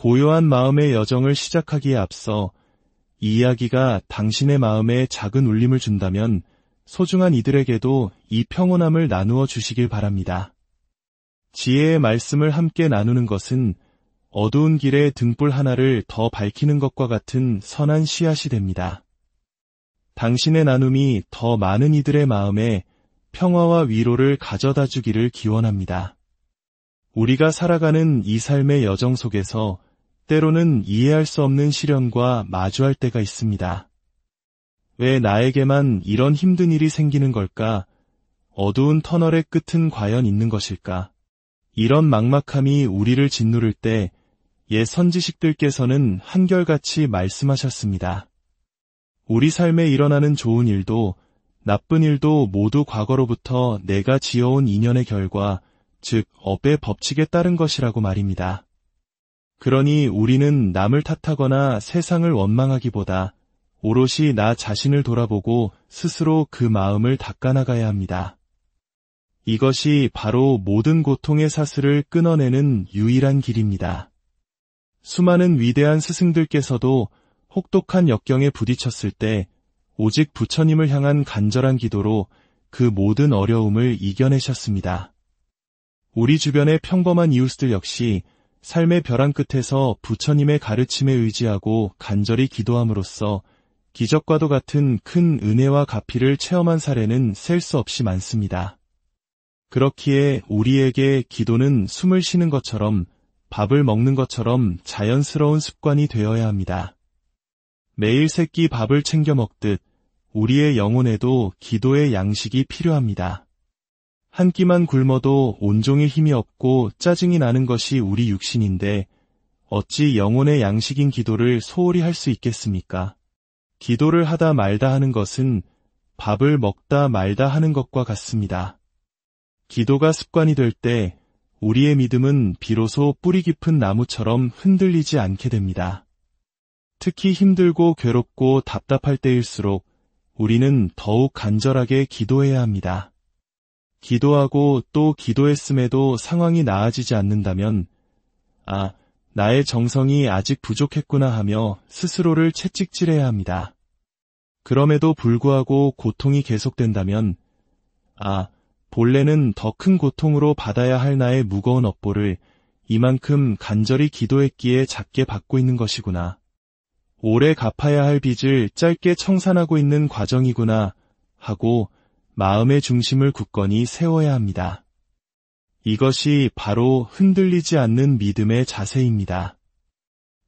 고요한 마음의 여정을 시작하기에 앞서 이 이야기가 당신의 마음에 작은 울림을 준다면 소중한 이들에게도 이 평온함을 나누어 주시길 바랍니다. 지혜의 말씀을 함께 나누는 것은 어두운 길에 등불 하나를 더 밝히는 것과 같은 선한 씨앗이 됩니다. 당신의 나눔이 더 많은 이들의 마음에 평화와 위로를 가져다 주기를 기원합니다. 우리가 살아가는 이 삶의 여정 속에서 때로는 이해할 수 없는 시련과 마주할 때가 있습니다. 왜 나에게만 이런 힘든 일이 생기는 걸까? 어두운 터널의 끝은 과연 있는 것일까? 이런 막막함이 우리를 짓누를 때 옛 선지식들께서는 한결같이 말씀하셨습니다. 우리 삶에 일어나는 좋은 일도 나쁜 일도 모두 과거로부터 내가 지어온 인연의 결과, 즉 업의 법칙에 따른 것이라고 말입니다. 그러니 우리는 남을 탓하거나 세상을 원망하기보다 오롯이 나 자신을 돌아보고 스스로 그 마음을 닦아나가야 합니다. 이것이 바로 모든 고통의 사슬을 끊어내는 유일한 길입니다. 수많은 위대한 스승들께서도 혹독한 역경에 부딪혔을 때 오직 부처님을 향한 간절한 기도로 그 모든 어려움을 이겨내셨습니다. 우리 주변의 평범한 이웃들 역시 삶의 벼랑 끝에서 부처님의 가르침에 의지하고 간절히 기도함으로써 기적과도 같은 큰 은혜와 가피를 체험한 사례는 셀 수 없이 많습니다. 그렇기에 우리에게 기도는 숨을 쉬는 것처럼 밥을 먹는 것처럼 자연스러운 습관이 되어야 합니다. 매일 세 끼 밥을 챙겨 먹듯 우리의 영혼에도 기도의 양식이 필요합니다. 한 끼만 굶어도 온종일 힘이 없고 짜증이 나는 것이 우리 육신인데 어찌 영혼의 양식인 기도를 소홀히 할 수 있겠습니까? 기도를 하다 말다 하는 것은 밥을 먹다 말다 하는 것과 같습니다. 기도가 습관이 될 때 우리의 믿음은 비로소 뿌리 깊은 나무처럼 흔들리지 않게 됩니다. 특히 힘들고 괴롭고 답답할 때일수록 우리는 더욱 간절하게 기도해야 합니다. 기도하고 또 기도했음에도 상황이 나아지지 않는다면 나의 정성이 아직 부족했구나 하며 스스로를 채찍질해야 합니다. 그럼에도 불구하고 고통이 계속된다면 본래는 더 큰 고통으로 받아야 할 나의 무거운 업보를 이만큼 간절히 기도했기에 작게 받고 있는 것이구나. 오래 갚아야 할 빚을 짧게 청산하고 있는 과정이구나 하고 마음의 중심을 굳건히 세워야 합니다. 이것이 바로 흔들리지 않는 믿음의 자세입니다.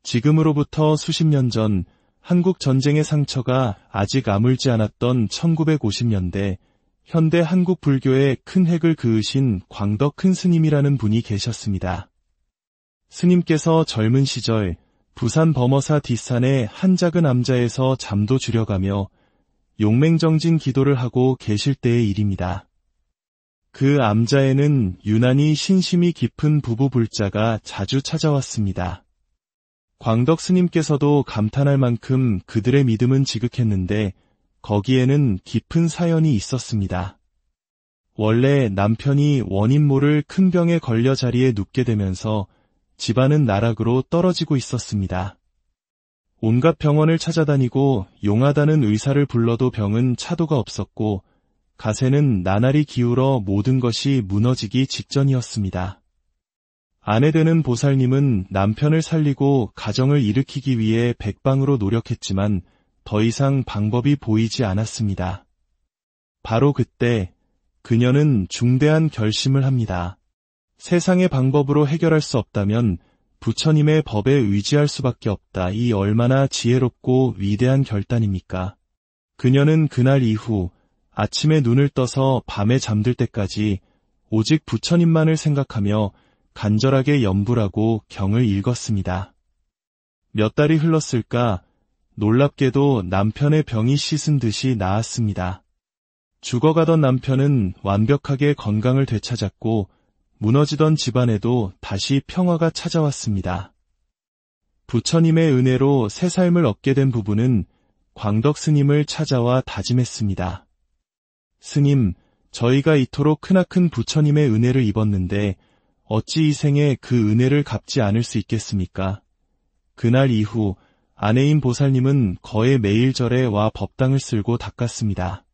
지금으로부터 수십 년 전 한국 전쟁의 상처가 아직 아물지 않았던 1950년대 현대 한국 불교의 큰 획을 그으신 광덕 큰 스님이라는 분이 계셨습니다. 스님께서 젊은 시절 부산 범어사 뒷산의 한 작은 암자에서 잠도 줄여가며 용맹정진 기도를 하고 계실 때의 일입니다. 그 암자에는 유난히 신심이 깊은 부부 불자가 자주 찾아왔습니다. 광덕 스님께서도 감탄할 만큼 그들의 믿음은 지극했는데 거기에는 깊은 사연이 있었습니다. 원래 남편이 원인 모를 큰 병에 걸려 자리에 눕게 되면서 집안은 나락으로 떨어지고 있었습니다. 온갖 병원을 찾아다니고 용하다는 의사를 불러도 병은 차도가 없었고 가세는 나날이 기울어 모든 것이 무너지기 직전이었습니다. 아내 되는 보살님은 남편을 살리고 가정을 일으키기 위해 백방으로 노력했지만 더 이상 방법이 보이지 않았습니다. 바로 그때 그녀는 중대한 결심을 합니다. 세상의 방법으로 해결할 수 없다면 부처님의 법에 의지할 수밖에 없다. 이 얼마나 지혜롭고 위대한 결단입니까? 그녀는 그날 이후 아침에 눈을 떠서 밤에 잠들 때까지 오직 부처님만을 생각하며 간절하게 염불하고 경을 읽었습니다. 몇 달이 흘렀을까? 놀랍게도 남편의 병이 씻은 듯이 나았습니다. 죽어가던 남편은 완벽하게 건강을 되찾았고 무너지던 집안에도 다시 평화가 찾아왔습니다. 부처님의 은혜로 새 삶을 얻게 된 부부는 광덕 스님을 찾아와 다짐했습니다. 스님, 저희가 이토록 크나큰 부처님의 은혜를 입었는데 어찌 이 생에 그 은혜를 갚지 않을 수 있겠습니까? 그날 이후 아내인 보살님은 거의 매일 절에 와 법당을 쓸고 닦았습니다.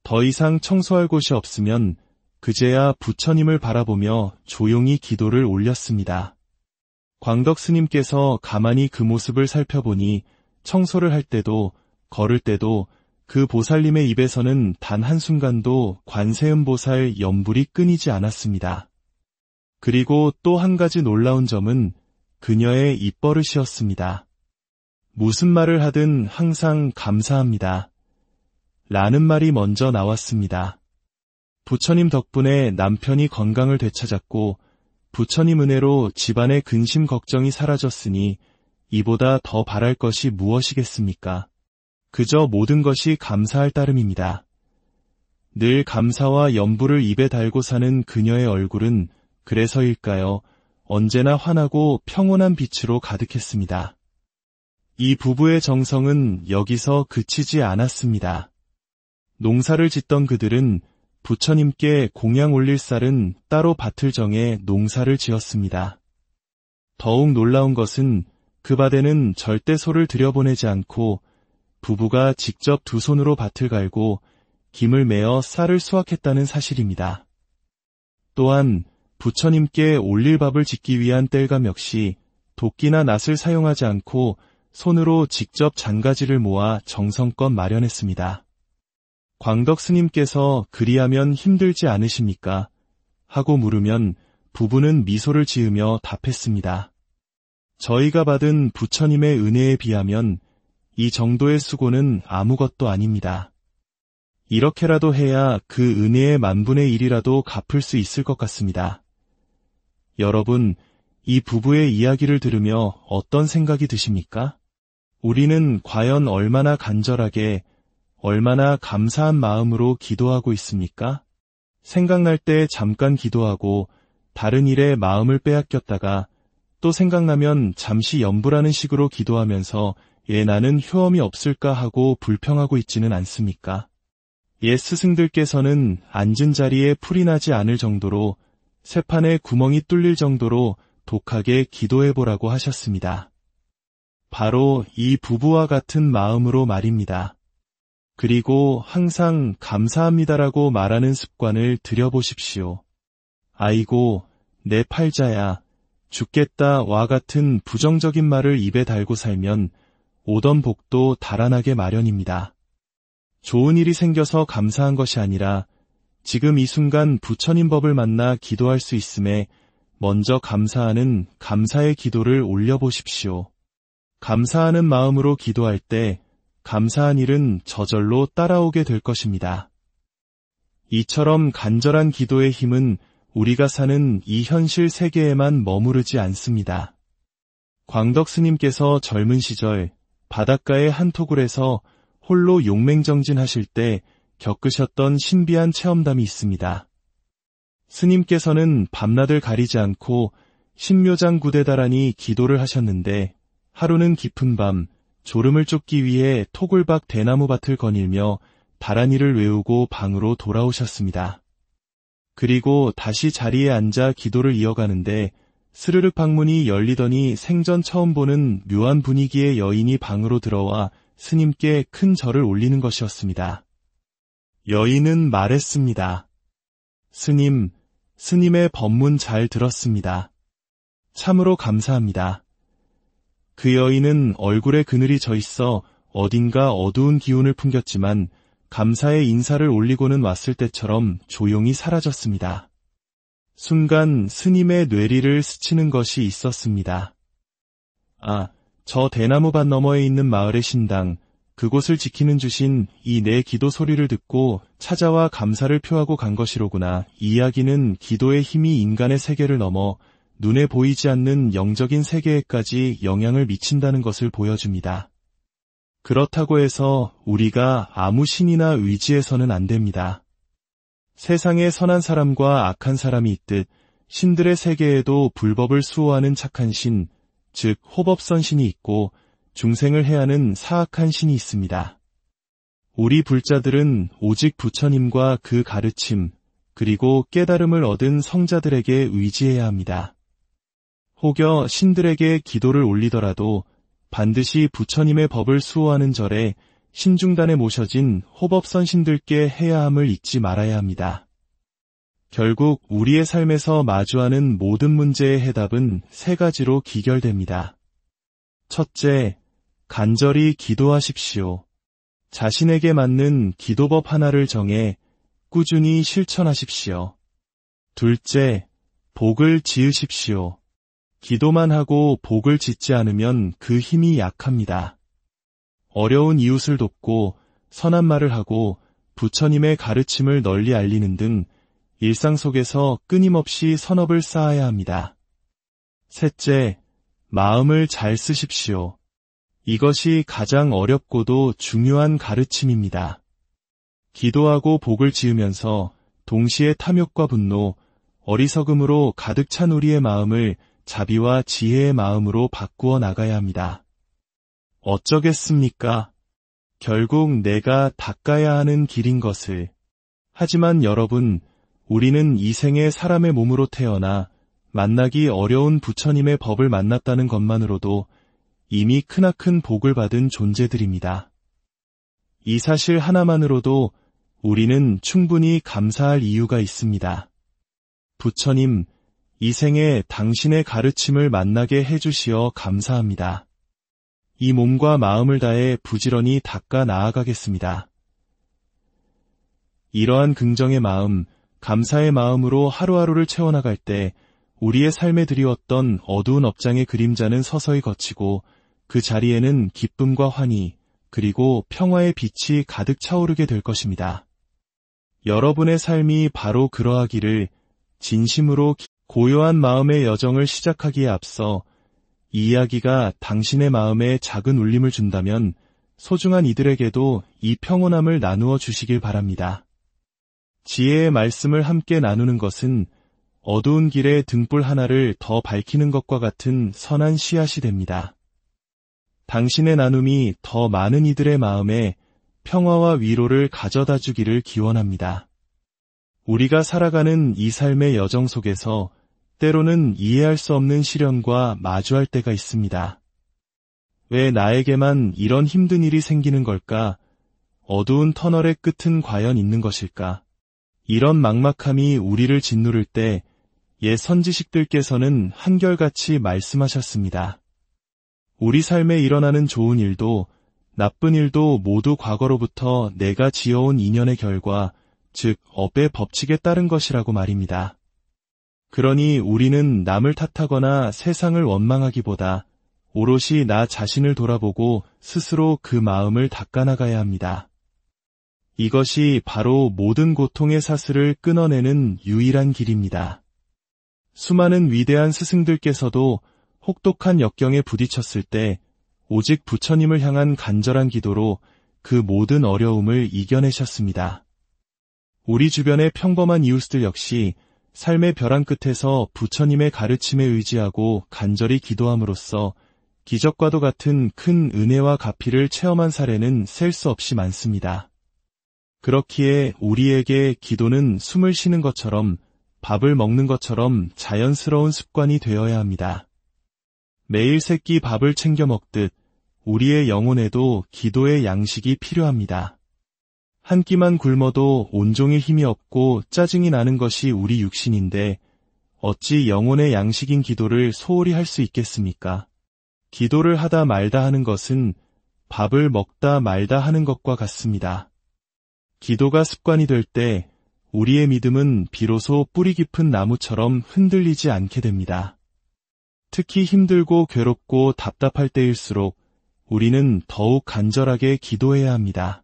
더 이상 청소할 곳이 없으면 그제야 부처님을 바라보며 조용히 기도를 올렸습니다. 광덕 스님께서 가만히 그 모습을 살펴보니 청소를 할 때도 걸을 때도 그 보살님의 입에서는 단 한순간도 관세음보살 연불이 끊이지 않았습니다. 그리고 또 한 가지 놀라운 점은 그녀의 입버릇이었습니다. 무슨 말을 하든 항상 감사합니다. 라는 말이 먼저 나왔습니다. 부처님 덕분에 남편이 건강을 되찾았고 부처님 은혜로 집안의 근심 걱정이 사라졌으니 이보다 더 바랄 것이 무엇이겠습니까? 그저 모든 것이 감사할 따름입니다. 늘 감사와 연부를 입에 달고 사는 그녀의 얼굴은 그래서일까요? 언제나 환하고 평온한 빛으로 가득했습니다. 이 부부의 정성은 여기서 그치지 않았습니다. 농사를 짓던 그들은 부처님께 공양 올릴 쌀은 따로 밭을 정해 농사를 지었습니다. 더욱 놀라운 것은 그 밭에는 절대 소를 들여보내지 않고 부부가 직접 두 손으로 밭을 갈고 김을 메어 쌀을 수확했다는 사실입니다. 또한 부처님께 올릴 밥을 짓기 위한 땔감 역시 도끼나 낫을 사용하지 않고 손으로 직접 장가지를 모아 정성껏 마련했습니다. 광덕 스님께서 그리하면 힘들지 않으십니까? 하고 물으면 부부는 미소를 지으며 답했습니다. 저희가 받은 부처님의 은혜에 비하면 이 정도의 수고는 아무것도 아닙니다. 이렇게라도 해야 그 은혜의 만분의 1이라도 갚을 수 있을 것 같습니다. 여러분, 이 부부의 이야기를 들으며 어떤 생각이 드십니까? 우리는 과연 얼마나 간절하게, 얼마나 감사한 마음으로 기도하고 있습니까? 생각날 때 잠깐 기도하고 다른 일에 마음을 빼앗겼다가 또 생각나면 잠시 연불하는 식으로 기도하면서 나는 효험이 없을까 하고 불평하고 있지는 않습니까? 옛 스승들께서는 앉은 자리에 풀이 나지 않을 정도로 새판에 구멍이 뚫릴 정도로 독하게 기도해보라고 하셨습니다. 바로 이 부부와 같은 마음으로 말입니다. 그리고 항상 감사합니다라고 말하는 습관을 들여보십시오. 아이고, 내 팔자야, 죽겠다와 같은 부정적인 말을 입에 달고 살면 오던 복도 달아나게 마련입니다. 좋은 일이 생겨서 감사한 것이 아니라 지금 이 순간 부처님 법을 만나 기도할 수 있음에 먼저 감사하는 감사의 기도를 올려보십시오. 감사하는 마음으로 기도할 때 감사한 일은 저절로 따라오게 될 것입니다. 이처럼 간절한 기도의 힘은 우리가 사는 이 현실 세계에만 머무르지 않습니다. 광덕 스님께서 젊은 시절 바닷가의 한 토굴에서 홀로 용맹정진하실 때 겪으셨던 신비한 체험담이 있습니다. 스님께서는 밤낮을 가리지 않고 신묘장구대다라니 기도를 하셨는데 하루는 깊은 밤 졸음을 쫓기 위해 토굴 밖 대나무밭을 거닐며 다라니를 외우고 방으로 돌아오셨습니다. 그리고 다시 자리에 앉아 기도를 이어가는데 스르륵 방문이 열리더니 생전 처음 보는 묘한 분위기의 여인이 방으로 들어와 스님께 큰 절을 올리는 것이었습니다. 여인은 말했습니다. 스님, 스님의 법문 잘 들었습니다. 참으로 감사합니다. 그 여인은 얼굴에 그늘이 져 있어 어딘가 어두운 기운을 풍겼지만 감사의 인사를 올리고는 왔을 때처럼 조용히 사라졌습니다. 순간 스님의 뇌리를 스치는 것이 있었습니다. 아, 저 대나무밭 너머에 있는 마을의 신당, 그곳을 지키는 주신 이 내 기도 소리를 듣고 찾아와 감사를 표하고 간 것이로구나. 이 이야기는 기도의 힘이 인간의 세계를 넘어 눈에 보이지 않는 영적인 세계에까지 영향을 미친다는 것을 보여줍니다. 그렇다고 해서 우리가 아무 신이나 의지해서는 안 됩니다. 세상에 선한 사람과 악한 사람이 있듯 신들의 세계에도 불법을 수호하는 착한 신, 즉 호법선신이 있고 중생을 해하는 사악한 신이 있습니다. 우리 불자들은 오직 부처님과 그 가르침, 그리고 깨달음을 얻은 성자들에게 의지해야 합니다. 혹여 신들에게 기도를 올리더라도 반드시 부처님의 법을 수호하는 절에 신중단에 모셔진 호법선 신들께 해야 함을 잊지 말아야 합니다. 결국 우리의 삶에서 마주하는 모든 문제의 해답은 세 가지로 기결됩니다. 첫째, 간절히 기도하십시오. 자신에게 맞는 기도법 하나를 정해 꾸준히 실천하십시오. 둘째, 복을 지으십시오. 기도만 하고 복을 짓지 않으면 그 힘이 약합니다. 어려운 이웃을 돕고 선한 말을 하고 부처님의 가르침을 널리 알리는 등 일상 속에서 끊임없이 선업을 쌓아야 합니다. 셋째, 마음을 잘 쓰십시오. 이것이 가장 어렵고도 중요한 가르침입니다. 기도하고 복을 지으면서 동시에 탐욕과 분노, 어리석음으로 가득 찬 우리의 마음을 자비와 지혜의 마음으로 바꾸어 나가야 합니다. 어쩌겠습니까? 결국 내가 닦아야 하는 길인 것을. 하지만 여러분, 우리는 이 생에 사람의 몸으로 태어나 만나기 어려운 부처님의 법을 만났다는 것만으로도 이미 크나큰 복을 받은 존재들입니다. 이 사실 하나만으로도 우리는 충분히 감사할 이유가 있습니다. 부처님, 이 생에 당신의 가르침을 만나게 해주시어 감사합니다. 이 몸과 마음을 다해 부지런히 닦아 나아가겠습니다. 이러한 긍정의 마음, 감사의 마음으로 하루하루를 채워나갈 때 우리의 삶에 드리웠던 어두운 업장의 그림자는 서서히 걷히고 그 자리에는 기쁨과 환희, 그리고 평화의 빛이 가득 차오르게 될 것입니다. 여러분의 삶이 바로 그러하기를 진심으로 고요한 마음의 여정을 시작하기에 앞서 이 이야기가 당신의 마음에 작은 울림을 준다면 소중한 이들에게도 이 평온함을 나누어 주시길 바랍니다. 지혜의 말씀을 함께 나누는 것은 어두운 길의 등불 하나를 더 밝히는 것과 같은 선한 씨앗이 됩니다. 당신의 나눔이 더 많은 이들의 마음에 평화와 위로를 가져다 주기를 기원합니다. 우리가 살아가는 이 삶의 여정 속에서 때로는 이해할 수 없는 시련과 마주할 때가 있습니다. 왜 나에게만 이런 힘든 일이 생기는 걸까? 어두운 터널의 끝은 과연 있는 것일까? 이런 막막함이 우리를 짓누를 때 옛 선지식들께서는 한결같이 말씀하셨습니다. 우리 삶에 일어나는 좋은 일도 나쁜 일도 모두 과거로부터 내가 지어온 인연의 결과, 즉 업의 법칙에 따른 것이라고 말입니다. 그러니 우리는 남을 탓하거나 세상을 원망하기보다 오롯이 나 자신을 돌아보고 스스로 그 마음을 닦아나가야 합니다. 이것이 바로 모든 고통의 사슬을 끊어내는 유일한 길입니다. 수많은 위대한 스승들께서도 혹독한 역경에 부딪혔을 때 오직 부처님을 향한 간절한 기도로 그 모든 어려움을 이겨내셨습니다. 우리 주변의 평범한 이웃들 역시 삶의 벼랑 끝에서 부처님의 가르침에 의지하고 간절히 기도함으로써 기적과도 같은 큰 은혜와 가피를 체험한 사례는 셀 수 없이 많습니다. 그렇기에 우리에게 기도는 숨을 쉬는 것처럼, 밥을 먹는 것처럼 자연스러운 습관이 되어야 합니다. 매일 세끼 밥을 챙겨 먹듯 우리의 영혼에도 기도의 양식이 필요합니다. 한 끼만 굶어도 온종일 힘이 없고 짜증이 나는 것이 우리 육신인데 어찌 영혼의 양식인 기도를 소홀히 할 수 있겠습니까? 기도를 하다 말다 하는 것은 밥을 먹다 말다 하는 것과 같습니다. 기도가 습관이 될 때 우리의 믿음은 비로소 뿌리 깊은 나무처럼 흔들리지 않게 됩니다. 특히 힘들고 괴롭고 답답할 때일수록 우리는 더욱 간절하게 기도해야 합니다.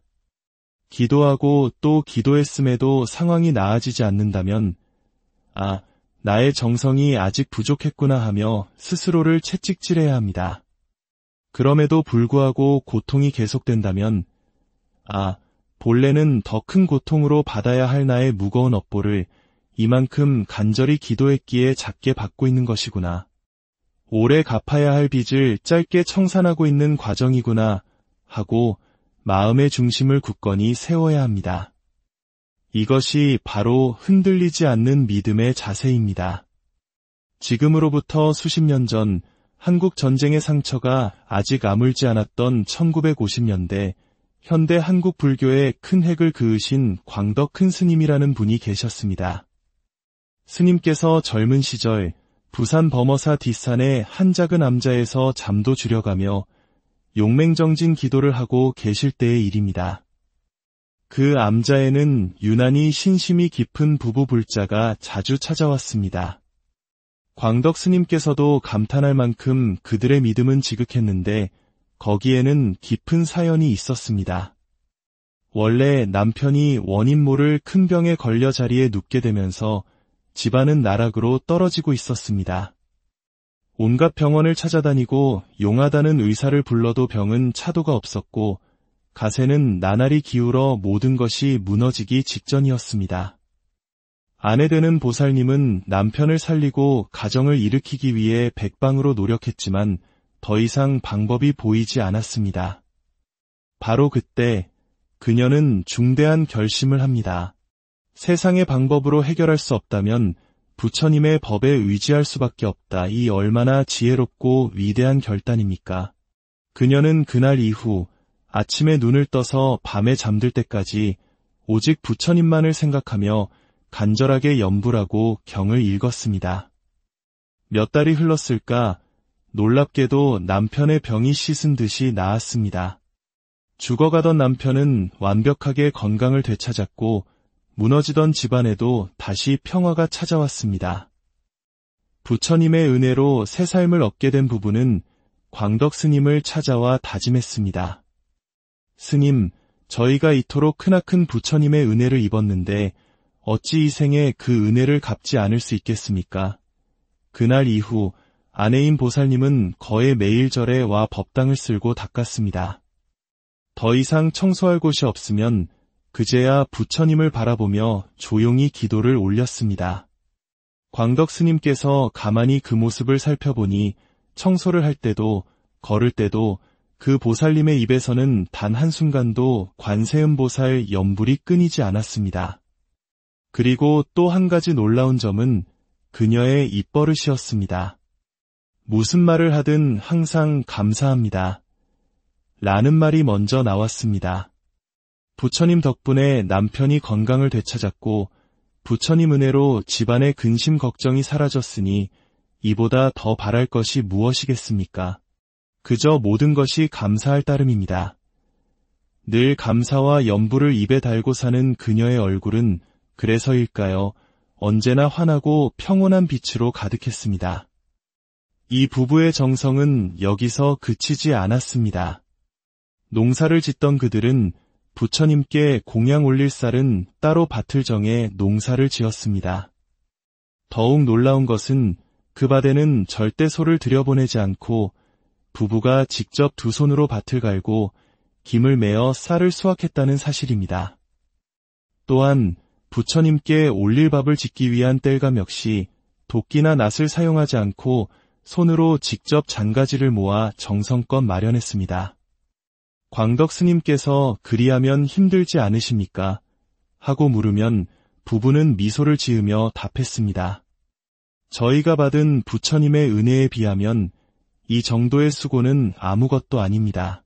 기도하고 또 기도했음에도 상황이 나아지지 않는다면, 나의 정성이 아직 부족했구나 하며 스스로를 채찍질해야 합니다. 그럼에도 불구하고 고통이 계속된다면, 본래는 더 큰 고통으로 받아야 할 나의 무거운 업보를 이만큼 간절히 기도했기에 작게 받고 있는 것이구나. 오래 갚아야 할 빚을 짧게 청산하고 있는 과정이구나 하고 마음의 중심을 굳건히 세워야 합니다. 이것이 바로 흔들리지 않는 믿음의 자세입니다. 지금으로부터 수십 년 전 한국 전쟁의 상처가 아직 아물지 않았던 1950년대 현대 한국 불교에 큰 획을 그으신 광덕 큰 스님이라는 분이 계셨습니다. 스님께서 젊은 시절 부산 범어사 뒷산의 한 작은 암자에서 잠도 줄여가며 용맹정진 기도를 하고 계실 때의 일입니다. 그 암자에는 유난히 신심이 깊은 부부 불자가 자주 찾아왔습니다. 광덕 스님께서도 감탄할 만큼 그들의 믿음은 지극했는데 거기에는 깊은 사연이 있었습니다. 원래 남편이 원인 모를 큰 병에 걸려 자리에 눕게 되면서 집안은 나락으로 떨어지고 있었습니다. 온갖 병원을 찾아다니고 용하다는 의사를 불러도 병은 차도가 없었고 가세는 나날이 기울어 모든 것이 무너지기 직전이었습니다. 아내 되는 보살님은 남편을 살리고 가정을 일으키기 위해 백방으로 노력했지만 더 이상 방법이 보이지 않았습니다. 바로 그때 그녀는 중대한 결심을 합니다. 세상의 방법으로 해결할 수 없다면 부처님의 법에 의지할 수밖에 없다. 이 얼마나 지혜롭고 위대한 결단입니까? 그녀는 그날 이후 아침에 눈을 떠서 밤에 잠들 때까지 오직 부처님만을 생각하며 간절하게 염불하고 경을 읽었습니다. 몇 달이 흘렀을까 놀랍게도 남편의 병이 씻은 듯이 나았습니다. 죽어가던 남편은 완벽하게 건강을 되찾았고 무너지던 집안에도 다시 평화가 찾아왔습니다. 부처님의 은혜로 새 삶을 얻게 된 부부는 광덕 스님을 찾아와 다짐했습니다. 스님, 저희가 이토록 크나큰 부처님의 은혜를 입었는데 어찌 이 생에 그 은혜를 갚지 않을 수 있겠습니까? 그날 이후 아내인 보살님은 거의 매일 절에 와 법당을 쓸고 닦았습니다. 더 이상 청소할 곳이 없으면 그제야 부처님을 바라보며 조용히 기도를 올렸습니다. 광덕 스님께서 가만히 그 모습을 살펴보니 청소를 할 때도 걸을 때도 그 보살님의 입에서는 단 한순간도 관세음보살 염불이 끊이지 않았습니다. 그리고 또 한 가지 놀라운 점은 그녀의 입버릇이었습니다. 무슨 말을 하든 항상 감사합니다. 라는 말이 먼저 나왔습니다. 부처님 덕분에 남편이 건강을 되찾았고 부처님 은혜로 집안의 근심 걱정이 사라졌으니 이보다 더 바랄 것이 무엇이겠습니까? 그저 모든 것이 감사할 따름입니다. 늘 감사와 염불을 입에 달고 사는 그녀의 얼굴은 그래서일까요? 언제나 환하고 평온한 빛으로 가득했습니다. 이 부부의 정성은 여기서 그치지 않았습니다. 농사를 짓던 그들은 부처님께 공양 올릴 쌀은 따로 밭을 정해 농사를 지었습니다. 더욱 놀라운 것은 그 밭에는 절대 소를 들여보내지 않고 부부가 직접 두 손으로 밭을 갈고 김을 메어 쌀을 수확했다는 사실입니다. 또한 부처님께 올릴 밥을 짓기 위한 땔감 역시 도끼나 낫을 사용하지 않고 손으로 직접 장가지를 모아 정성껏 마련했습니다. 광덕 스님께서 그리하면 힘들지 않으십니까? 하고 물으면 부부는 미소를 지으며 답했습니다. 저희가 받은 부처님의 은혜에 비하면 이 정도의 수고는 아무것도 아닙니다.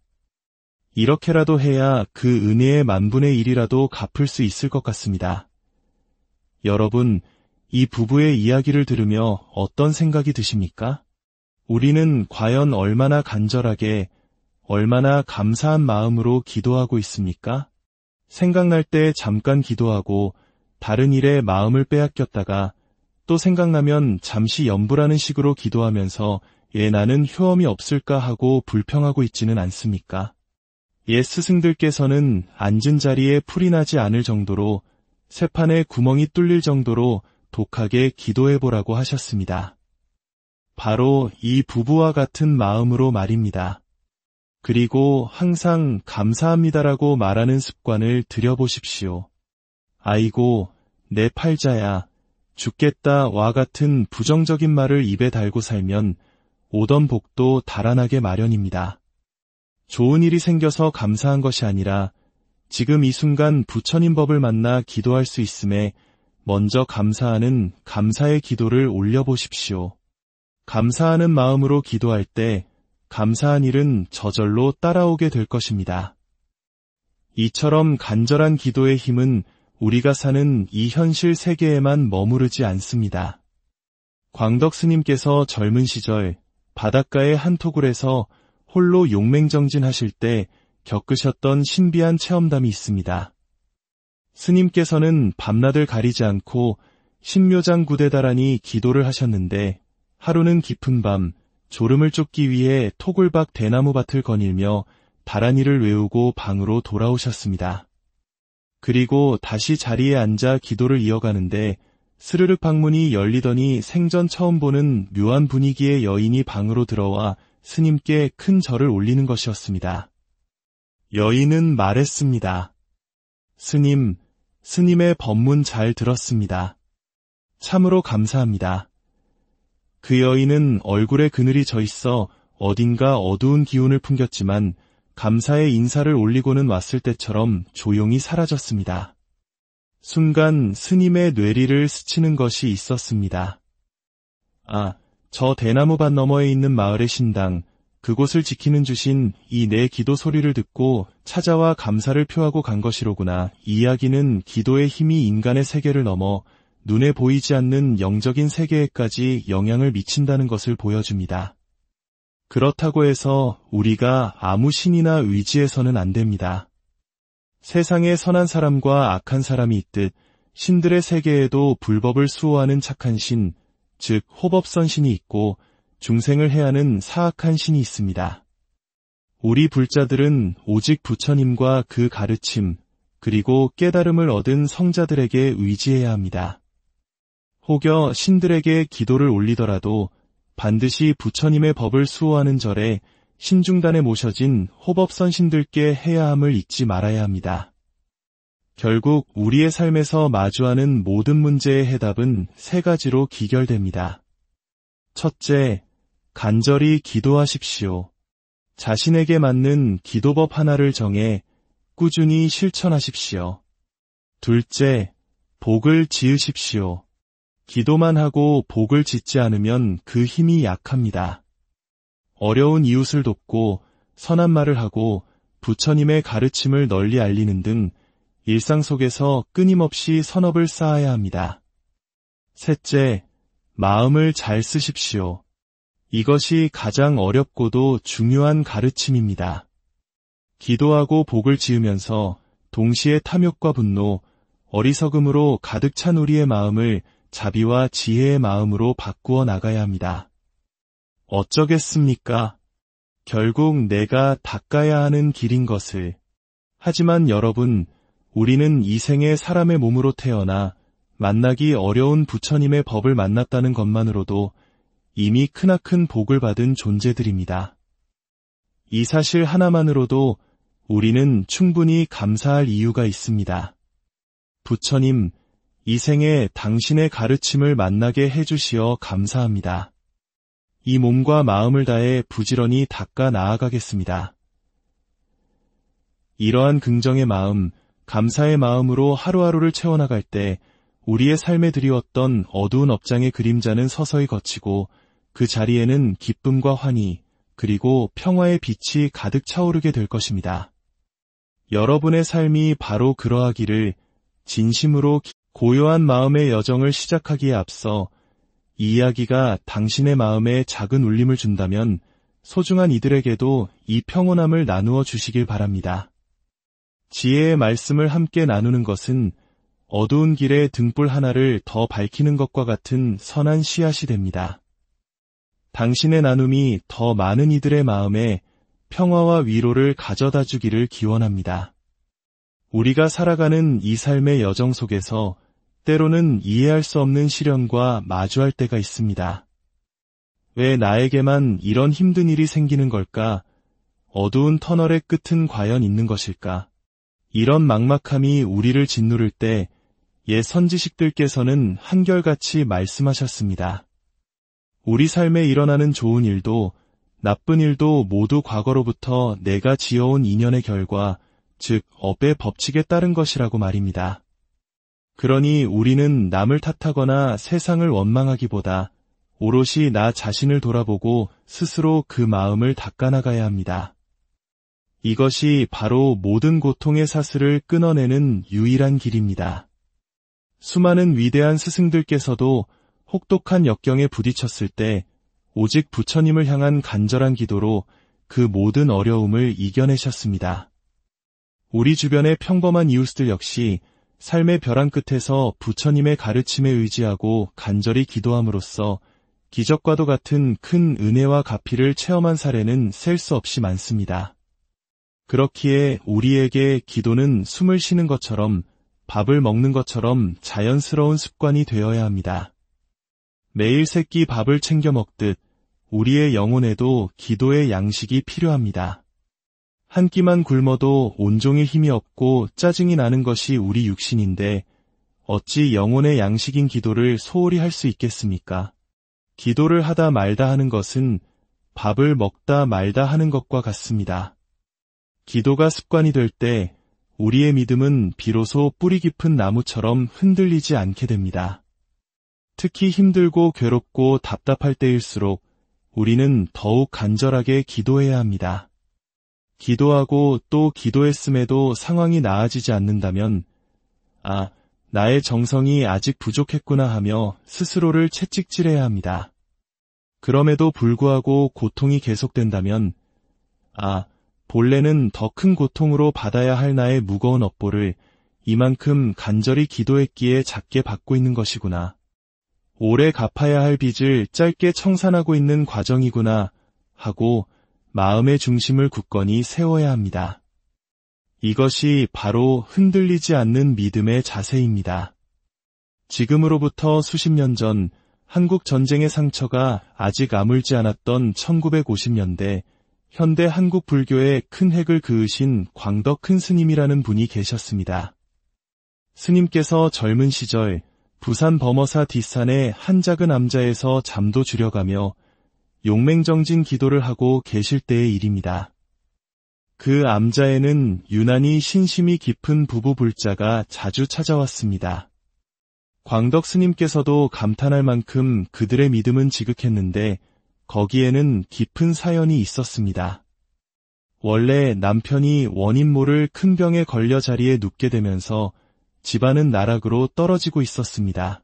이렇게라도 해야 그 은혜의 만분의 1이라도 갚을 수 있을 것 같습니다. 여러분, 이 부부의 이야기를 들으며 어떤 생각이 드십니까? 우리는 과연 얼마나 간절하게, 얼마나 감사한 마음으로 기도하고 있습니까? 생각날 때 잠깐 기도하고 다른 일에 마음을 빼앗겼다가 또 생각나면 잠시 염불하는 식으로 기도하면서 나는 효험이 없을까 하고 불평하고 있지는 않습니까? 옛 스승들께서는 앉은 자리에 풀이 나지 않을 정도로 쇠판에 구멍이 뚫릴 정도로 독하게 기도해보라고 하셨습니다. 바로 이 부부와 같은 마음으로 말입니다. 그리고 항상 감사합니다라고 말하는 습관을 들여보십시오. 아이고, 내 팔자야, 죽겠다와 같은 부정적인 말을 입에 달고 살면 오던 복도 달아나게 마련입니다. 좋은 일이 생겨서 감사한 것이 아니라 지금 이 순간 부처님 법을 만나 기도할 수 있음에 먼저 감사하는 감사의 기도를 올려보십시오. 감사하는 마음으로 기도할 때 감사한 일은 저절로 따라오게 될 것입니다. 이처럼 간절한 기도의 힘은 우리가 사는 이 현실 세계에만 머무르지 않습니다. 광덕 스님께서 젊은 시절 바닷가의 한 토굴에서 홀로 용맹정진하실 때 겪으셨던 신비한 체험담이 있습니다. 스님께서는 밤낮을 가리지 않고 신묘장구대다라니 기도를 하셨는데 하루는 깊은 밤 졸음을 쫓기 위해 토굴 밖 대나무밭을 거닐며 다라니를 외우고 방으로 돌아오셨습니다. 그리고 다시 자리에 앉아 기도를 이어가는데 스르륵 방문이 열리더니 생전 처음 보는 묘한 분위기의 여인이 방으로 들어와 스님께 큰 절을 올리는 것이었습니다. 여인은 말했습니다. 스님의 법문 잘 들었습니다. 참으로 감사합니다. 그 여인은 얼굴에 그늘이 져 있어 어딘가 어두운 기운을 풍겼지만 감사의 인사를 올리고는 왔을 때처럼 조용히 사라졌습니다. 순간 스님의 뇌리를 스치는 것이 있었습니다. 아, 저 대나무밭 너머에 있는 마을의 신당, 그곳을 지키는 주신 이 내 기도 소리를 듣고 찾아와 감사를 표하고 간 것이로구나. 이 이야기는 기도의 힘이 인간의 세계를 넘어 눈에 보이지 않는 영적인 세계에까지 영향을 미친다는 것을 보여줍니다. 그렇다고 해서 우리가 아무 신이나 의지해서는 안 됩니다. 세상에 선한 사람과 악한 사람이 있듯 신들의 세계에도 불법을 수호하는 착한 신, 즉 호법선신이 있고 중생을 해하는 사악한 신이 있습니다. 우리 불자들은 오직 부처님과 그 가르침, 그리고 깨달음을 얻은 성자들에게 의지해야 합니다. 혹여 신들에게 기도를 올리더라도 반드시 부처님의 법을 수호하는 절에 신중단에 모셔진 호법선신들께 해야 함을 잊지 말아야 합니다. 결국 우리의 삶에서 마주하는 모든 문제의 해답은 세 가지로 기결됩니다. 첫째, 간절히 기도하십시오. 자신에게 맞는 기도법 하나를 정해 꾸준히 실천하십시오. 둘째, 복을 지으십시오. 기도만 하고 복을 짓지 않으면 그 힘이 약합니다. 어려운 이웃을 돕고 선한 말을 하고 부처님의 가르침을 널리 알리는 등 일상 속에서 끊임없이 선업을 쌓아야 합니다. 셋째, 마음을 잘 쓰십시오. 이것이 가장 어렵고도 중요한 가르침입니다. 기도하고 복을 지으면서 동시에 탐욕과 분노, 어리석음으로 가득 찬 우리의 마음을 자비와 지혜의 마음으로 바꾸어 나가야 합니다. 어쩌겠습니까? 결국 내가 닦아야 하는 길인 것을. 하지만 여러분, 우리는 이 생에 사람의 몸으로 태어나 만나기 어려운 부처님의 법을 만났다는 것만으로도 이미 크나큰 복을 받은 존재들입니다. 이 사실 하나만으로도 우리는 충분히 감사할 이유가 있습니다. 부처님, 이 생에 당신의 가르침을 만나게 해주시어 감사합니다. 이 몸과 마음을 다해 부지런히 닦아 나아가겠습니다. 이러한 긍정의 마음, 감사의 마음으로 하루하루를 채워나갈 때 우리의 삶에 드리웠던 어두운 업장의 그림자는 서서히 걷히고 그 자리에는 기쁨과 환희, 그리고 평화의 빛이 가득 차오르게 될 것입니다. 여러분의 삶이 바로 그러하기를 진심으로 고요한 마음의 여정을 시작하기에 앞서 이 이야기가 당신의 마음에 작은 울림을 준다면 소중한 이들에게도 이 평온함을 나누어 주시길 바랍니다. 지혜의 말씀을 함께 나누는 것은 어두운 길에 등불 하나를 더 밝히는 것과 같은 선한 씨앗이 됩니다. 당신의 나눔이 더 많은 이들의 마음에 평화와 위로를 가져다 주기를 기원합니다. 우리가 살아가는 이 삶의 여정 속에서 때로는 이해할 수 없는 시련과 마주할 때가 있습니다. 왜 나에게만 이런 힘든 일이 생기는 걸까? 어두운 터널의 끝은 과연 있는 것일까? 이런 막막함이 우리를 짓누를 때 옛 선지식들께서는 한결같이 말씀하셨습니다. 우리 삶에 일어나는 좋은 일도 나쁜 일도 모두 과거로부터 내가 지어온 인연의 결과, 즉 업의 법칙에 따른 것이라고 말입니다. 그러니 우리는 남을 탓하거나 세상을 원망하기보다 오롯이 나 자신을 돌아보고 스스로 그 마음을 닦아나가야 합니다. 이것이 바로 모든 고통의 사슬을 끊어내는 유일한 길입니다. 수많은 위대한 스승들께서도 혹독한 역경에 부딪혔을 때 오직 부처님을 향한 간절한 기도로 그 모든 어려움을 이겨내셨습니다. 우리 주변의 평범한 이웃들 역시 삶의 벼랑 끝에서 부처님의 가르침에 의지하고 간절히 기도함으로써 기적과도 같은 큰 은혜와 가피를 체험한 사례는 셀 수 없이 많습니다. 그렇기에 우리에게 기도는 숨을 쉬는 것처럼 밥을 먹는 것처럼 자연스러운 습관이 되어야 합니다. 매일 세 끼 밥을 챙겨 먹듯 우리의 영혼에도 기도의 양식이 필요합니다. 한 끼만 굶어도 온종일 힘이 없고 짜증이 나는 것이 우리 육신인데 어찌 영혼의 양식인 기도를 소홀히 할 수 있겠습니까? 기도를 하다 말다 하는 것은 밥을 먹다 말다 하는 것과 같습니다. 기도가 습관이 될 때 우리의 믿음은 비로소 뿌리 깊은 나무처럼 흔들리지 않게 됩니다. 특히 힘들고 괴롭고 답답할 때일수록 우리는 더욱 간절하게 기도해야 합니다. 기도하고 또 기도했음에도 상황이 나아지지 않는다면 나의 정성이 아직 부족했구나 하며 스스로를 채찍질해야 합니다. 그럼에도 불구하고 고통이 계속된다면 본래는 더 큰 고통으로 받아야 할 나의 무거운 업보를 이만큼 간절히 기도했기에 작게 받고 있는 것이구나. 오래 갚아야 할 빚을 짧게 청산하고 있는 과정이구나 하고 마음의 중심을 굳건히 세워야 합니다. 이것이 바로 흔들리지 않는 믿음의 자세입니다. 지금으로부터 수십 년 전 한국 전쟁의 상처가 아직 아물지 않았던 1950년대 현대 한국 불교의 큰 획을 그으신 광덕 큰 스님이라는 분이 계셨습니다. 스님께서 젊은 시절 부산 범어사 뒷산의 한 작은 암자에서 잠도 줄여가며 용맹정진 기도를 하고 계실 때의 일입니다. 그 암자에는 유난히 신심이 깊은 부부 불자가 자주 찾아왔습니다. 광덕 스님께서도 감탄할 만큼 그들의 믿음은 지극했는데 거기에는 깊은 사연이 있었습니다. 원래 남편이 원인 모를 큰 병에 걸려 자리에 눕게 되면서 집안은 나락으로 떨어지고 있었습니다.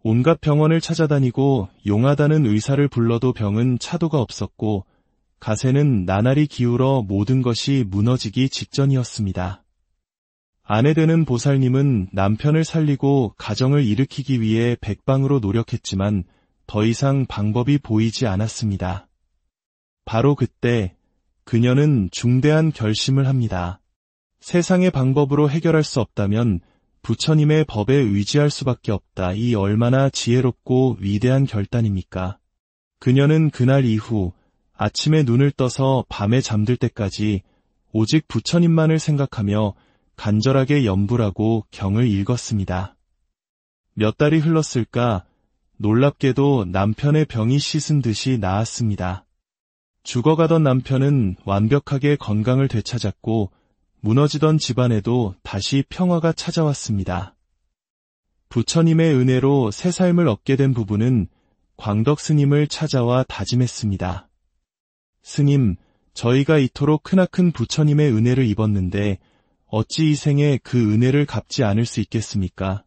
온갖 병원을 찾아다니고 용하다는 의사를 불러도 병은 차도가 없었고 가세는 나날이 기울어 모든 것이 무너지기 직전이었습니다. 아내 되는 보살님은 남편을 살리고 가정을 일으키기 위해 백방으로 노력했지만 더 이상 방법이 보이지 않았습니다. 바로 그때 그녀는 중대한 결심을 합니다. 세상의 방법으로 해결할 수 없다면 부처님의 법에 의지할 수밖에 없다. 이 얼마나 지혜롭고 위대한 결단입니까? 그녀는 그날 이후 아침에 눈을 떠서 밤에 잠들 때까지 오직 부처님만을 생각하며 간절하게 염불하고 경을 읽었습니다. 몇 달이 흘렀을까 놀랍게도 남편의 병이 씻은 듯이 나았습니다. 죽어가던 남편은 완벽하게 건강을 되찾았고 무너지던 집안에도 다시 평화가 찾아왔습니다. 부처님의 은혜로 새 삶을 얻게 된 부부는 광덕 스님을 찾아와 다짐했습니다. 스님, 저희가 이토록 크나큰 부처님의 은혜를 입었는데 어찌 이 생에 그 은혜를 갚지 않을 수 있겠습니까?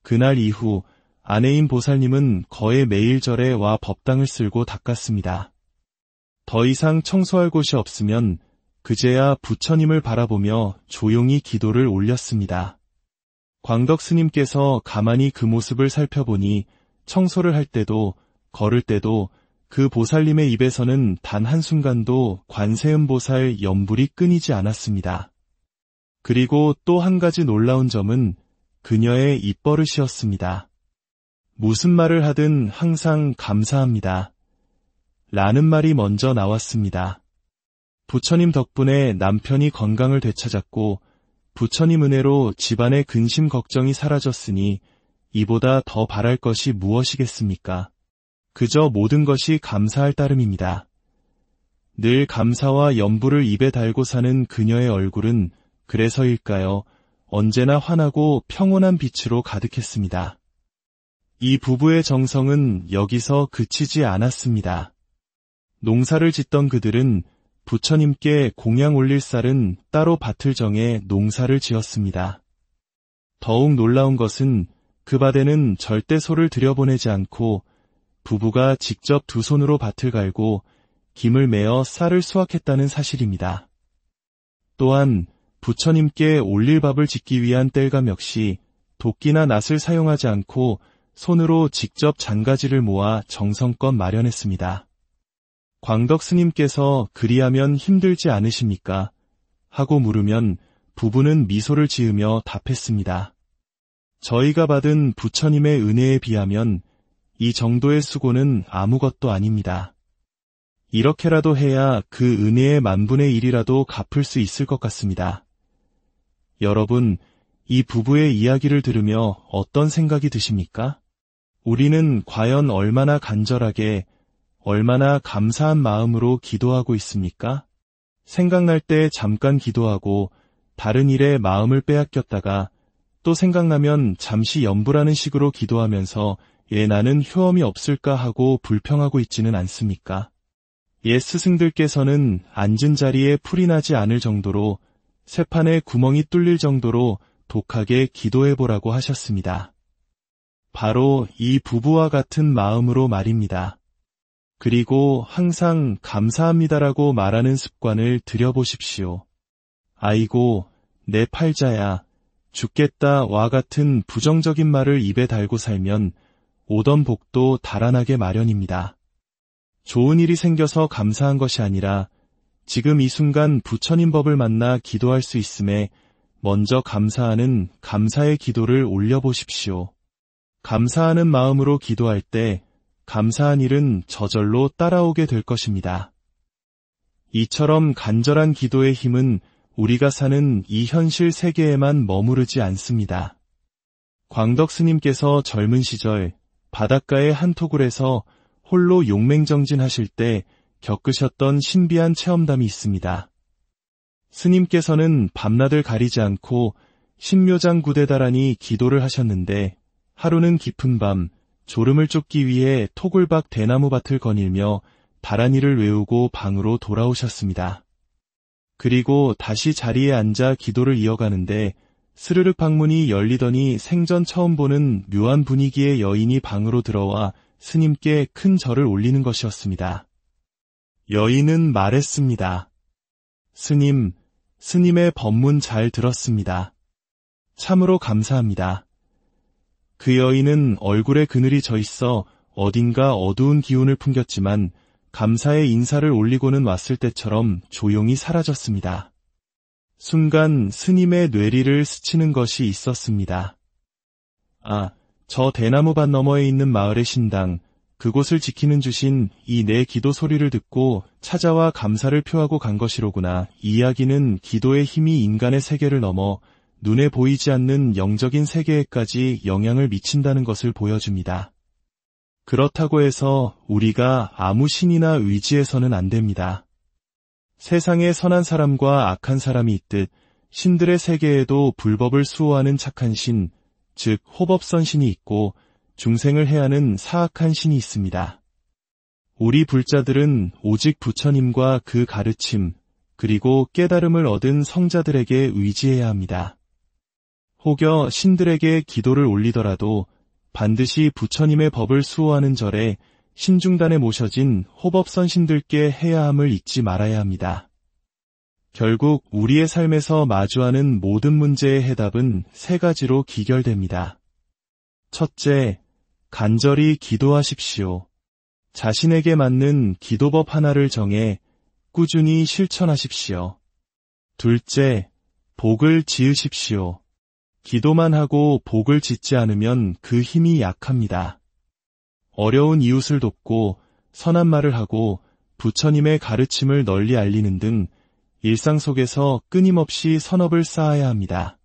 그날 이후 아내인 보살님은 거의 매일 절에 와 법당을 쓸고 닦았습니다. 더 이상 청소할 곳이 없으면 그제야 부처님을 바라보며 조용히 기도를 올렸습니다. 광덕 스님께서 가만히 그 모습을 살펴보니 청소를 할 때도 걸을 때도 그 보살님의 입에서는 단 한순간도 관세음보살 염불이 끊이지 않았습니다. 그리고 또 한 가지 놀라운 점은 그녀의 입버릇이었습니다. 무슨 말을 하든 항상 감사합니다. 라는 말이 먼저 나왔습니다. 부처님 덕분에 남편이 건강을 되찾았고 부처님 은혜로 집안의 근심 걱정이 사라졌으니 이보다 더 바랄 것이 무엇이겠습니까? 그저 모든 것이 감사할 따름입니다. 늘 감사와 염불을 입에 달고 사는 그녀의 얼굴은 그래서일까요? 언제나 환하고 평온한 빛으로 가득했습니다. 이 부부의 정성은 여기서 그치지 않았습니다. 농사를 짓던 그들은 부처님께 공양 올릴 쌀은 따로 밭을 정해 농사를 지었습니다. 더욱 놀라운 것은 그 밭에는 절대 소를 들여보내지 않고 부부가 직접 두 손으로 밭을 갈고 김을 메어 쌀을 수확했다는 사실입니다. 또한 부처님께 올릴 밥을 짓기 위한 땔감 역시 도끼나 낫을 사용하지 않고 손으로 직접 장가지를 모아 정성껏 마련했습니다. 광덕 스님께서 그리하면 힘들지 않으십니까? 하고 물으면 부부는 미소를 지으며 답했습니다. 저희가 받은 부처님의 은혜에 비하면 이 정도의 수고는 아무것도 아닙니다. 이렇게라도 해야 그 은혜의 만분의 1이라도 갚을 수 있을 것 같습니다. 여러분, 이 부부의 이야기를 들으며 어떤 생각이 드십니까? 우리는 과연 얼마나 간절하게, 얼마나 감사한 마음으로 기도하고 있습니까? 생각날 때 잠깐 기도하고 다른 일에 마음을 빼앗겼다가 또 생각나면 잠시 염불하는 식으로 기도하면서 나는 효험이 없을까 하고 불평하고 있지는 않습니까? 옛 스승들께서는 앉은 자리에 풀이 나지 않을 정도로 쇠판에 구멍이 뚫릴 정도로 독하게 기도해보라고 하셨습니다. 바로 이 부부와 같은 마음으로 말입니다. 그리고 항상 감사합니다라고 말하는 습관을 들여보십시오. 아이고, 내 팔자야, 죽겠다와 같은 부정적인 말을 입에 달고 살면 오던 복도 달아나게 마련입니다. 좋은 일이 생겨서 감사한 것이 아니라 지금 이 순간 부처님 법을 만나 기도할 수 있음에 먼저 감사하는 감사의 기도를 올려보십시오. 감사하는 마음으로 기도할 때 감사한 일은 저절로 따라오게 될 것입니다. 이처럼 간절한 기도의 힘은 우리가 사는 이 현실 세계에만 머무르지 않습니다. 광덕 스님께서 젊은 시절 바닷가의 한 토굴에서 홀로 용맹정진하실 때 겪으셨던 신비한 체험담이 있습니다. 스님께서는 밤낮을 가리지 않고 신묘장구대다라니 기도를 하셨는데 하루는 깊은 밤 졸음을 쫓기 위해 토굴 밖 대나무밭을 거닐며 다라니를 외우고 방으로 돌아오셨습니다. 그리고 다시 자리에 앉아 기도를 이어가는데 스르륵 방문이 열리더니 생전 처음 보는 묘한 분위기의 여인이 방으로 들어와 스님께 큰 절을 올리는 것이었습니다. 여인은 말했습니다. 스님, 스님의 법문 잘 들었습니다. 참으로 감사합니다. 그 여인은 얼굴에 그늘이 져 있어 어딘가 어두운 기운을 풍겼지만 감사의 인사를 올리고는 왔을 때처럼 조용히 사라졌습니다. 순간 스님의 뇌리를 스치는 것이 있었습니다. 아, 저 대나무밭 너머에 있는 마을의 신당, 그곳을 지키는 주신 이 내 기도 소리를 듣고 찾아와 감사를 표하고 간 것이로구나. 이 이야기는 기도의 힘이 인간의 세계를 넘어 눈에 보이지 않는 영적인 세계에까지 영향을 미친다는 것을 보여줍니다. 그렇다고 해서 우리가 아무 신이나 의지해서는 안 됩니다. 세상에 선한 사람과 악한 사람이 있듯 신들의 세계에도 불법을 수호하는 착한 신, 즉 호법선신이 있고 중생을 해하는 사악한 신이 있습니다. 우리 불자들은 오직 부처님과 그 가르침, 그리고 깨달음을 얻은 성자들에게 의지해야 합니다. 혹여 신들에게 기도를 올리더라도 반드시 부처님의 법을 수호하는 절에 신중단에 모셔진 호법선신들께 해야 함을 잊지 말아야 합니다. 결국 우리의 삶에서 마주하는 모든 문제의 해답은 세 가지로 기결됩니다. 첫째, 간절히 기도하십시오. 자신에게 맞는 기도법 하나를 정해 꾸준히 실천하십시오. 둘째, 복을 지으십시오. 기도만 하고 복을 짓지 않으면 그 힘이 약합니다. 어려운 이웃을 돕고 선한 말을 하고 부처님의 가르침을 널리 알리는 등 일상 속에서 끊임없이 선업을 쌓아야 합니다.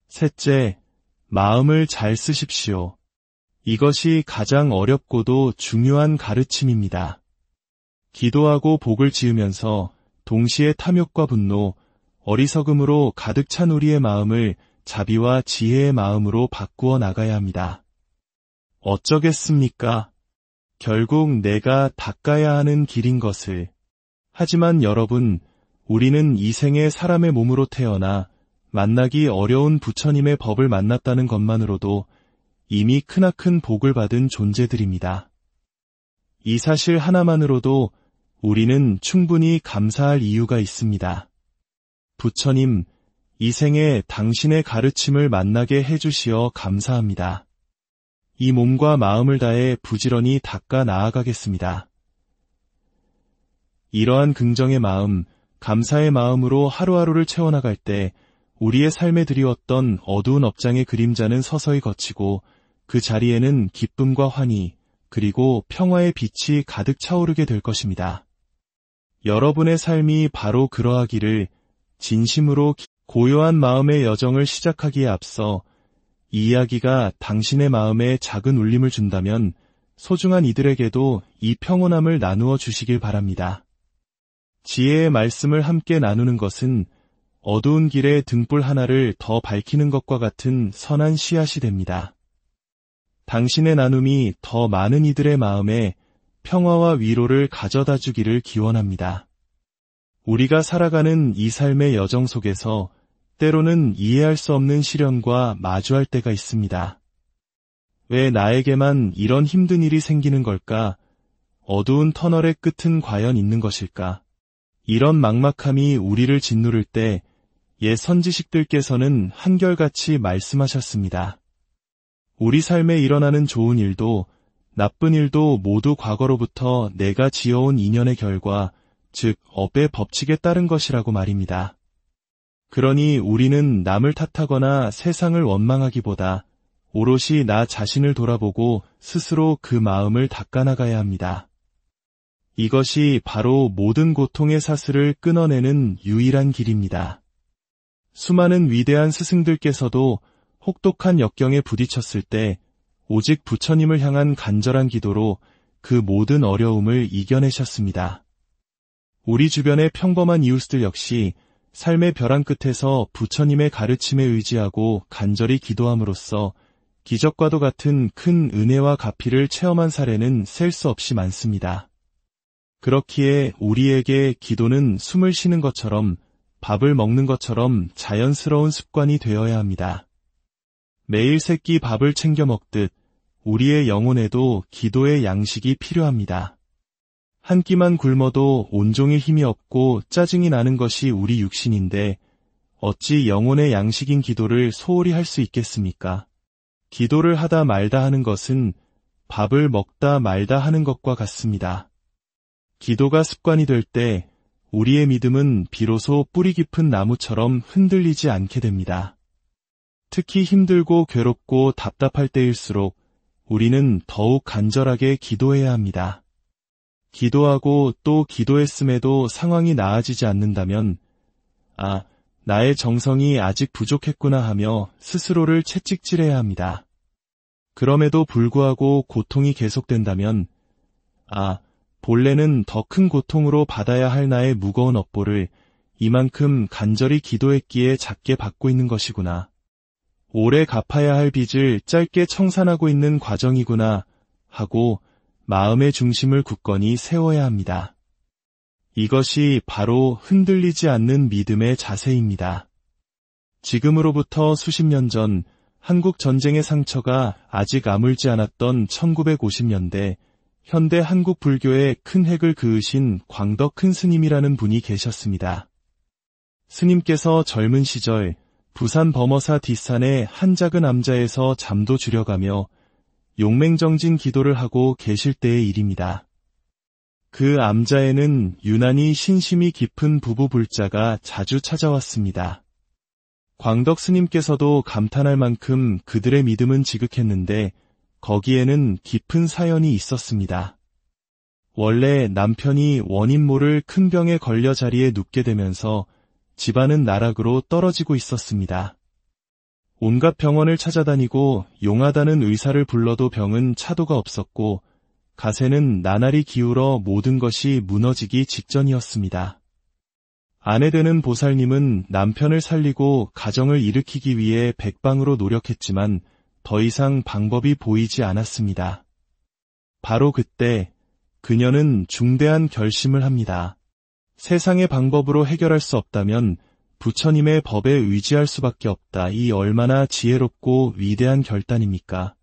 셋째, 마음을 잘 쓰십시오. 이것이 가장 어렵고도 중요한 가르침입니다. 기도하고 복을 지으면서 동시에 탐욕과 분노, 어리석음으로 가득 찬 우리의 마음을 자비와 지혜의 마음으로 바꾸어 나가야 합니다. 어쩌겠습니까? 결국 내가 닦아야 하는 길인 것을. 하지만 여러분, 우리는 이 생에 사람의 몸으로 태어나 만나기 어려운 부처님의 법을 만났다는 것만으로도 이미 크나큰 복을 받은 존재들입니다. 이 사실 하나만으로도 우리는 충분히 감사할 이유가 있습니다. 부처님, 이 생에 당신의 가르침을 만나게 해주시어 감사합니다. 이 몸과 마음을 다해 부지런히 닦아 나아가겠습니다. 이러한 긍정의 마음, 감사의 마음으로 하루하루를 채워나갈 때 우리의 삶에 드리웠던 어두운 업장의 그림자는 서서히 걷히고 그 자리에는 기쁨과 환희, 그리고 평화의 빛이 가득 차오르게 될 것입니다. 여러분의 삶이 바로 그러하기를 진심으로 고요한 마음의 여정을 시작하기에 앞서 이 이야기가 당신의 마음에 작은 울림을 준다면 소중한 이들에게도 이 평온함을 나누어 주시길 바랍니다. 지혜의 말씀을 함께 나누는 것은 어두운 길의 등불 하나를 더 밝히는 것과 같은 선한 씨앗이 됩니다. 당신의 나눔이 더 많은 이들의 마음에 평화와 위로를 가져다 주기를 기원합니다. 우리가 살아가는 이 삶의 여정 속에서 때로는 이해할 수 없는 시련과 마주할 때가 있습니다. 왜 나에게만 이런 힘든 일이 생기는 걸까? 어두운 터널의 끝은 과연 있는 것일까? 이런 막막함이 우리를 짓누를 때 옛 선지식들께서는 한결같이 말씀하셨습니다. 우리 삶에 일어나는 좋은 일도 나쁜 일도 모두 과거로부터 내가 지어온 인연의 결과, 즉 업의 법칙에 따른 것이라고 말입니다. 그러니 우리는 남을 탓하거나 세상을 원망하기보다 오롯이 나 자신을 돌아보고 스스로 그 마음을 닦아나가야 합니다. 이것이 바로 모든 고통의 사슬을 끊어내는 유일한 길입니다. 수많은 위대한 스승들께서도 혹독한 역경에 부딪혔을 때 오직 부처님을 향한 간절한 기도로 그 모든 어려움을 이겨내셨습니다. 우리 주변의 평범한 이웃들 역시 삶의 벼랑 끝에서 부처님의 가르침에 의지하고 간절히 기도함으로써 기적과도 같은 큰 은혜와 가피를 체험한 사례는 셀 수 없이 많습니다. 그렇기에 우리에게 기도는 숨을 쉬는 것처럼 밥을 먹는 것처럼 자연스러운 습관이 되어야 합니다. 매일 세 끼 밥을 챙겨 먹듯 우리의 영혼에도 기도의 양식이 필요합니다. 한 끼만 굶어도 온종일 힘이 없고 짜증이 나는 것이 우리 육신인데 어찌 영혼의 양식인 기도를 소홀히 할 수 있겠습니까? 기도를 하다 말다 하는 것은 밥을 먹다 말다 하는 것과 같습니다. 기도가 습관이 될 때 우리의 믿음은 비로소 뿌리 깊은 나무처럼 흔들리지 않게 됩니다. 특히 힘들고 괴롭고 답답할 때일수록 우리는 더욱 간절하게 기도해야 합니다. 기도하고 또 기도했음에도 상황이 나아지지 않는다면 나의 정성이 아직 부족했구나 하며 스스로를 채찍질해야 합니다. 그럼에도 불구하고 고통이 계속된다면 본래는 더 큰 고통으로 받아야 할 나의 무거운 업보를 이만큼 간절히 기도했기에 작게 받고 있는 것이구나. 오래 갚아야 할 빚을 짧게 청산하고 있는 과정이구나 하고 마음의 중심을 굳건히 세워야 합니다. 이것이 바로 흔들리지 않는 믿음의 자세입니다. 지금으로부터 수십 년 전 한국 전쟁의 상처가 아직 아물지 않았던 1950년대 현대 한국 불교의 큰 획을 그으신 광덕 큰 스님이라는 분이 계셨습니다. 스님께서 젊은 시절 부산 범어사 뒷산의 한 작은 암자에서 잠도 줄여가며 용맹정진 기도를 하고 계실 때의 일입니다. 그 암자에는 유난히 신심이 깊은 부부 불자가 자주 찾아왔습니다. 광덕 스님께서도 감탄할 만큼 그들의 믿음은 지극했는데 거기에는 깊은 사연이 있었습니다. 원래 남편이 원인 모를 큰 병에 걸려 자리에 눕게 되면서 집안은 나락으로 떨어지고 있었습니다. 온갖 병원을 찾아다니고 용하다는 의사를 불러도 병은 차도가 없었고 가세는 나날이 기울어 모든 것이 무너지기 직전이었습니다. 아내 되는 보살님은 남편을 살리고 가정을 일으키기 위해 백방으로 노력했지만 더 이상 방법이 보이지 않았습니다. 바로 그때 그녀는 중대한 결심을 합니다. 세상의 방법으로 해결할 수 없다면 부처님의 법에 의지할 수밖에 없다. 이 얼마나 지혜롭고 위대한 결단입니까?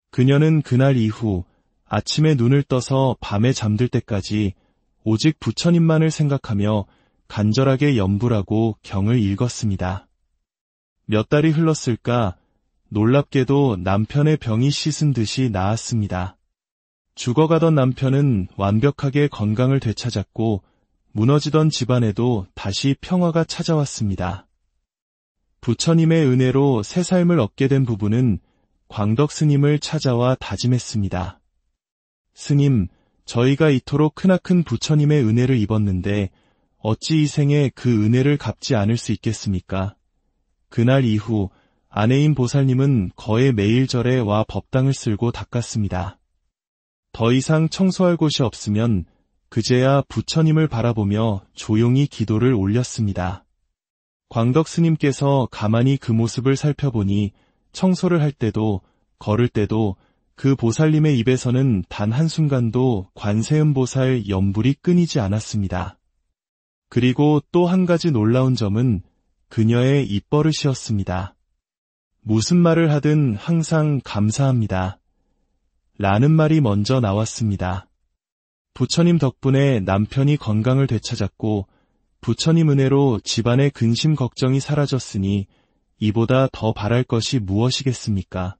그녀는 그날 이후 아침에 눈을 떠서 밤에 잠들 때까지 오직 부처님만을 생각하며 간절하게 염불하고 경을 읽었습니다. 몇 달이 흘렀을까 놀랍게도 남편의 병이 씻은 듯이 나았습니다. 죽어가던 남편은 완벽하게 건강을 되찾았고 무너지던 집안에도 다시 평화가 찾아왔습니다. 부처님의 은혜로 새 삶을 얻게 된 부부는 광덕 스님을 찾아와 다짐했습니다. 스님, 저희가 이토록 크나큰 부처님의 은혜를 입었는데 어찌 이 생에 그 은혜를 갚지 않을 수 있겠습니까? 그날 이후 아내인 보살님은 거의 매일 절에 와 법당을 쓸고 닦았습니다. 더 이상 청소할 곳이 없으면 그제야 부처님을 바라보며 조용히 기도를 올렸습니다. 광덕 스님께서 가만히 그 모습을 살펴보니 청소를 할 때도 걸을 때도 그 보살님의 입에서는 단 한순간도 관세음보살 염불이 끊이지 않았습니다. 그리고 또 한 가지 놀라운 점은 그녀의 입버릇이었습니다. 무슨 말을 하든 항상 감사합니다. 라는 말이 먼저 나왔습니다. 부처님 덕분에 남편이 건강을 되찾았고 부처님 은혜로 집안의 근심 걱정이 사라졌으니 이보다 더 바랄 것이 무엇이겠습니까?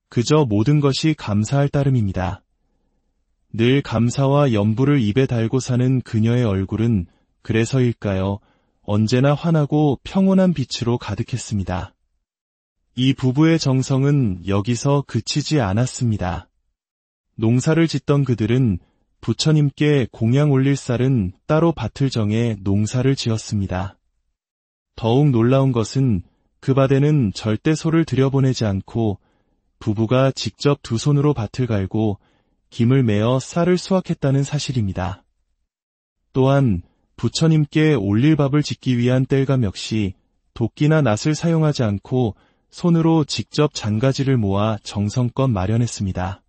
그저 모든 것이 감사할 따름입니다. 늘 감사와 염불을 입에 달고 사는 그녀의 얼굴은 그래서일까요? 언제나 환하고 평온한 빛으로 가득했습니다. 이 부부의 정성은 여기서 그치지 않았습니다. 농사를 짓던 그들은 부처님께 공양 올릴 쌀은 따로 밭을 정해 농사를 지었습니다. 더욱 놀라운 것은 그 밭에는 절대 소를 들여보내지 않고 부부가 직접 두 손으로 밭을 갈고 김을 메어 쌀을 수확했다는 사실입니다. 또한 부처님께 올릴 밥을 짓기 위한 땔감 역시 도끼나 낫을 사용하지 않고 손으로 직접 장가지를 모아 정성껏 마련했습니다.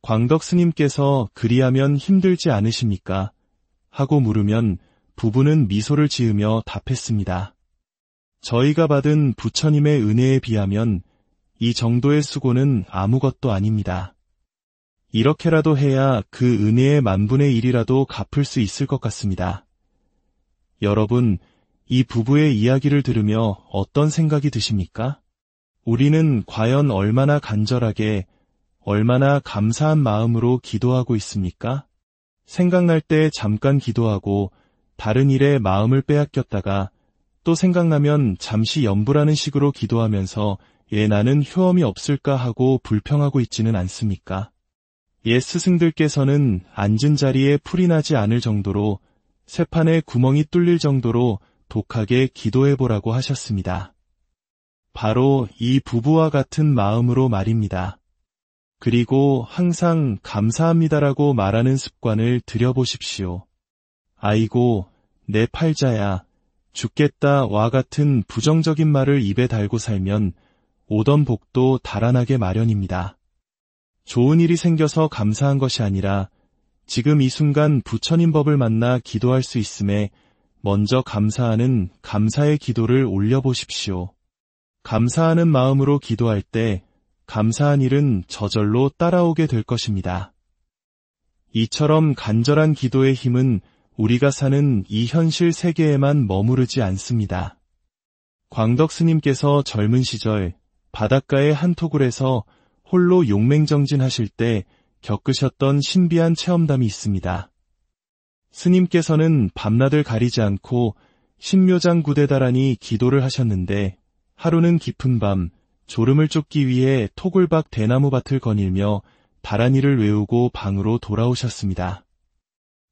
광덕 스님께서 그리하면 힘들지 않으십니까? 하고 물으면 부부는 미소를 지으며 답했습니다. 저희가 받은 부처님의 은혜에 비하면 이 정도의 수고는 아무것도 아닙니다. 이렇게라도 해야 그 은혜의 만분의 1이라도 갚을 수 있을 것 같습니다. 여러분, 이 부부의 이야기를 들으며 어떤 생각이 드십니까? 우리는 과연 얼마나 간절하게, 얼마나 감사한 마음으로 기도하고 있습니까? 생각날 때 잠깐 기도하고 다른 일에 마음을 빼앗겼다가 또 생각나면 잠시 염불하는 식으로 기도하면서 나는 효험이 없을까 하고 불평하고 있지는 않습니까? 옛 스승들께서는 앉은 자리에 풀이 나지 않을 정도로 쇠판에 구멍이 뚫릴 정도로 독하게 기도해보라고 하셨습니다. 바로 이 부부와 같은 마음으로 말입니다. 그리고 항상 감사합니다라고 말하는 습관을 들여보십시오. 아이고, 내 팔자야, 죽겠다와 같은 부정적인 말을 입에 달고 살면 오던 복도 달아나게 마련입니다. 좋은 일이 생겨서 감사한 것이 아니라 지금 이 순간 부처님 법을 만나 기도할 수 있음에 먼저 감사하는 감사의 기도를 올려보십시오. 감사하는 마음으로 기도할 때 감사한 일은 저절로 따라오게 될 것입니다. 이처럼 간절한 기도의 힘은 우리가 사는 이 현실 세계에만 머무르지 않습니다. 광덕 스님께서 젊은 시절 바닷가의 한 토굴에서 홀로 용맹정진하실 때 겪으셨던 신비한 체험담이 있습니다. 스님께서는 밤낮을 가리지 않고 신묘장구대다라니 기도를 하셨는데 하루는 깊은 밤 졸음을 쫓기 위해 토굴 밖 대나무밭을 거닐며 다라니를 외우고 방으로 돌아오셨습니다.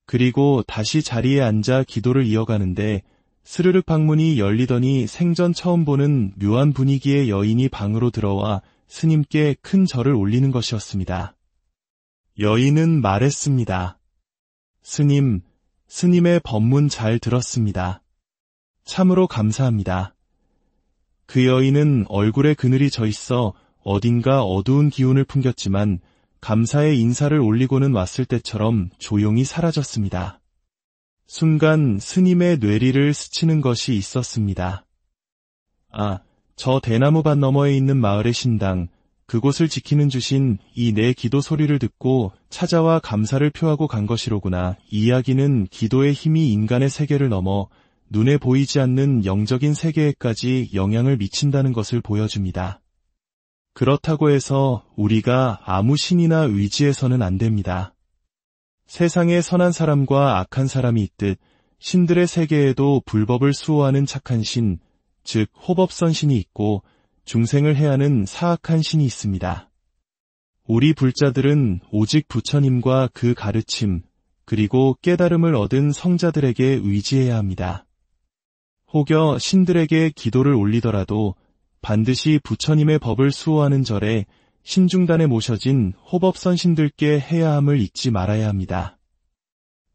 그리고 다시 자리에 앉아 기도를 이어가는데 스르륵 방문이 열리더니 생전 처음 보는 묘한 분위기의 여인이 방으로 들어와 스님께 큰 절을 올리는 것이었습니다. 여인은 말했습니다. 스님, 스님의 법문 잘 들었습니다. 참으로 감사합니다. 그 여인은 얼굴에 그늘이 져 있어 어딘가 어두운 기운을 풍겼지만 감사의 인사를 올리고는 왔을 때처럼 조용히 사라졌습니다. 순간 스님의 뇌리를 스치는 것이 있었습니다. 아, 저 대나무밭 너머에 있는 마을의 신당, 그곳을 지키는 주신 이 내 기도 소리를 듣고 찾아와 감사를 표하고 간 것이로구나. 이 이야기는 기도의 힘이 인간의 세계를 넘어 눈에 보이지 않는 영적인 세계에까지 영향을 미친다는 것을 보여줍니다. 그렇다고 해서 우리가 아무 신이나 의지해서는 안 됩니다. 세상에 선한 사람과 악한 사람이 있듯 신들의 세계에도 불법을 수호하는 착한 신, 즉 호법선신이 있고 중생을 해하는 사악한 신이 있습니다. 우리 불자들은 오직 부처님과 그 가르침, 그리고 깨달음을 얻은 성자들에게 의지해야 합니다. 혹여 신들에게 기도를 올리더라도 반드시 부처님의 법을 수호하는 절에 신중단에 모셔진 호법선신들께 해야 함을 잊지 말아야 합니다.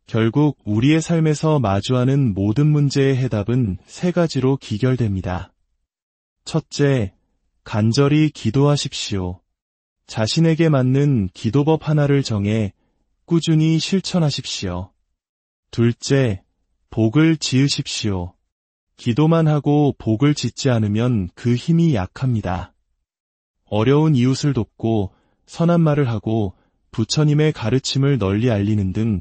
결국 우리의 삶에서 마주하는 모든 문제의 해답은 세 가지로 기결됩니다. 첫째, 간절히 기도하십시오. 자신에게 맞는 기도법 하나를 정해 꾸준히 실천하십시오. 둘째, 복을 지으십시오. 기도만 하고 복을 짓지 않으면 그 힘이 약합니다. 어려운 이웃을 돕고 선한 말을 하고 부처님의 가르침을 널리 알리는 등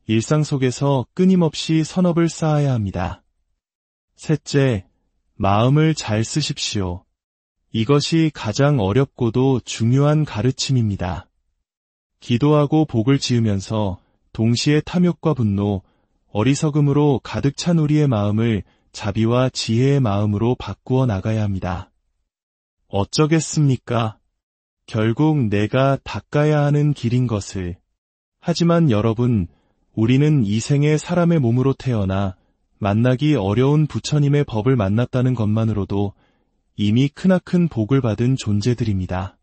일상 속에서 끊임없이 선업을 쌓아야 합니다. 셋째, 마음을 잘 쓰십시오. 이것이 가장 어렵고도 중요한 가르침입니다. 기도하고 복을 지으면서 동시에 탐욕과 분노, 어리석음으로 가득 찬 우리의 마음을 자비와 지혜의 마음으로 바꾸어 나가야 합니다. 어쩌겠습니까? 결국 내가 닦아야 하는 길인 것을. 하지만 여러분, 우리는 이 생에 사람의 몸으로 태어나 만나기 어려운 부처님의 법을 만났다는 것만으로도 이미 크나큰 복을 받은 존재들입니다.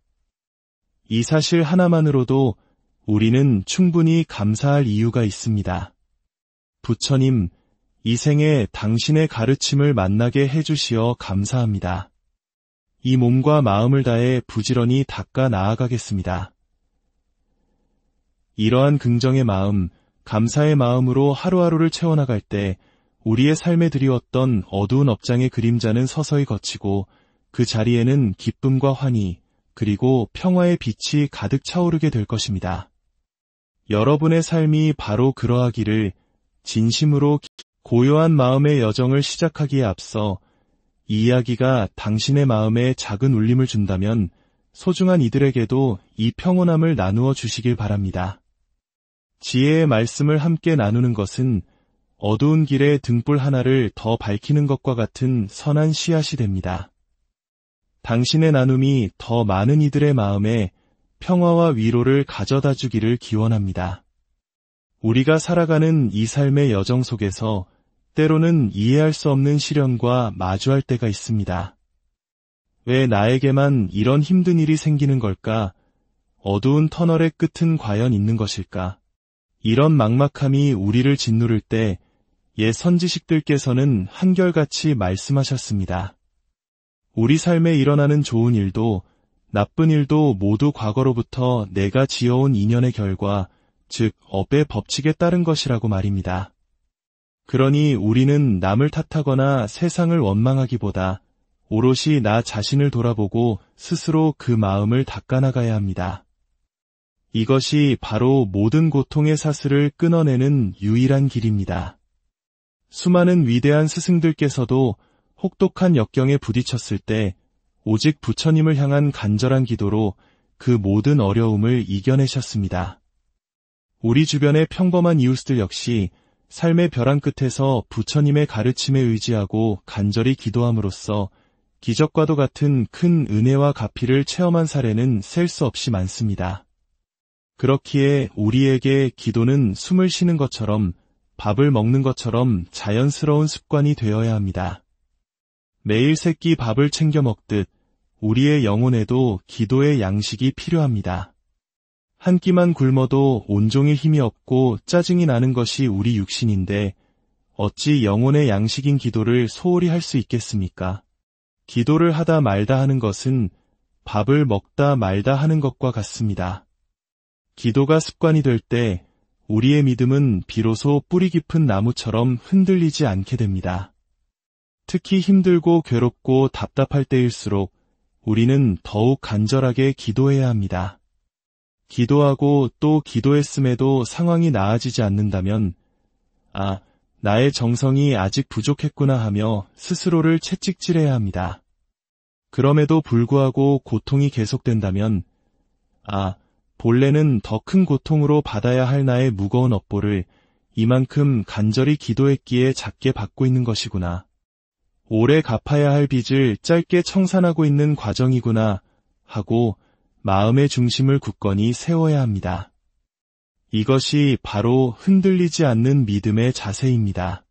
이 사실 하나만으로도 우리는 충분히 감사할 이유가 있습니다. 부처님, 이 생에 당신의 가르침을 만나게 해주시어 감사합니다. 이 몸과 마음을 다해 부지런히 닦아 나아가겠습니다. 이러한 긍정의 마음, 감사의 마음으로 하루하루를 채워나갈 때 우리의 삶에 드리웠던 어두운 업장의 그림자는 서서히 걷히고 그 자리에는 기쁨과 환희, 그리고 평화의 빛이 가득 차오르게 될 것입니다. 여러분의 삶이 바로 그러하기를 진심으로 고요한 마음의 여정을 시작하기에 앞서 이 이야기가 당신의 마음에 작은 울림을 준다면 소중한 이들에게도 이 평온함을 나누어 주시길 바랍니다. 지혜의 말씀을 함께 나누는 것은 어두운 길에 등불 하나를 더 밝히는 것과 같은 선한 씨앗이 됩니다. 당신의 나눔이 더 많은 이들의 마음에 평화와 위로를 가져다 주기를 기원합니다. 우리가 살아가는 이 삶의 여정 속에서 때로는 이해할 수 없는 시련과 마주할 때가 있습니다. 왜 나에게만 이런 힘든 일이 생기는 걸까? 어두운 터널의 끝은 과연 있는 것일까? 이런 막막함이 우리를 짓누를 때 옛 선지식들께서는 한결같이 말씀하셨습니다. 우리 삶에 일어나는 좋은 일도 나쁜 일도 모두 과거로부터 내가 지어온 인연의 결과, 즉 업의 법칙에 따른 것이라고 말입니다. 그러니 우리는 남을 탓하거나 세상을 원망하기보다 오롯이 나 자신을 돌아보고 스스로 그 마음을 닦아나가야 합니다. 이것이 바로 모든 고통의 사슬을 끊어내는 유일한 길입니다. 수많은 위대한 스승들께서도 혹독한 역경에 부딪혔을 때 오직 부처님을 향한 간절한 기도로 그 모든 어려움을 이겨내셨습니다. 우리 주변의 평범한 이웃들 역시 삶의 벼랑 끝에서 부처님의 가르침에 의지하고 간절히 기도함으로써 기적과도 같은 큰 은혜와 가피를 체험한 사례는 셀 수 없이 많습니다. 그렇기에 우리에게 기도는 숨을 쉬는 것처럼, 밥을 먹는 것처럼 자연스러운 습관이 되어야 합니다. 매일 세 끼 밥을 챙겨 먹듯 우리의 영혼에도 기도의 양식이 필요합니다. 한 끼만 굶어도 온종일 힘이 없고 짜증이 나는 것이 우리 육신인데 어찌 영혼의 양식인 기도를 소홀히 할 수 있겠습니까? 기도를 하다 말다 하는 것은 밥을 먹다 말다 하는 것과 같습니다. 기도가 습관이 될 때 우리의 믿음은 비로소 뿌리 깊은 나무처럼 흔들리지 않게 됩니다. 특히 힘들고 괴롭고 답답할 때일수록 우리는 더욱 간절하게 기도해야 합니다. 기도하고 또 기도했음에도 상황이 나아지지 않는다면, 나의 정성이 아직 부족했구나 하며 스스로를 채찍질해야 합니다. 그럼에도 불구하고 고통이 계속된다면, 본래는 더 큰 고통으로 받아야 할 나의 무거운 업보를 이만큼 간절히 기도했기에 작게 받고 있는 것이구나. 오래 갚아야 할 빚을 짧게 청산하고 있는 과정이구나 하고 마음의 중심을 굳건히 세워야 합니다. 이것이 바로 흔들리지 않는 믿음의 자세입니다.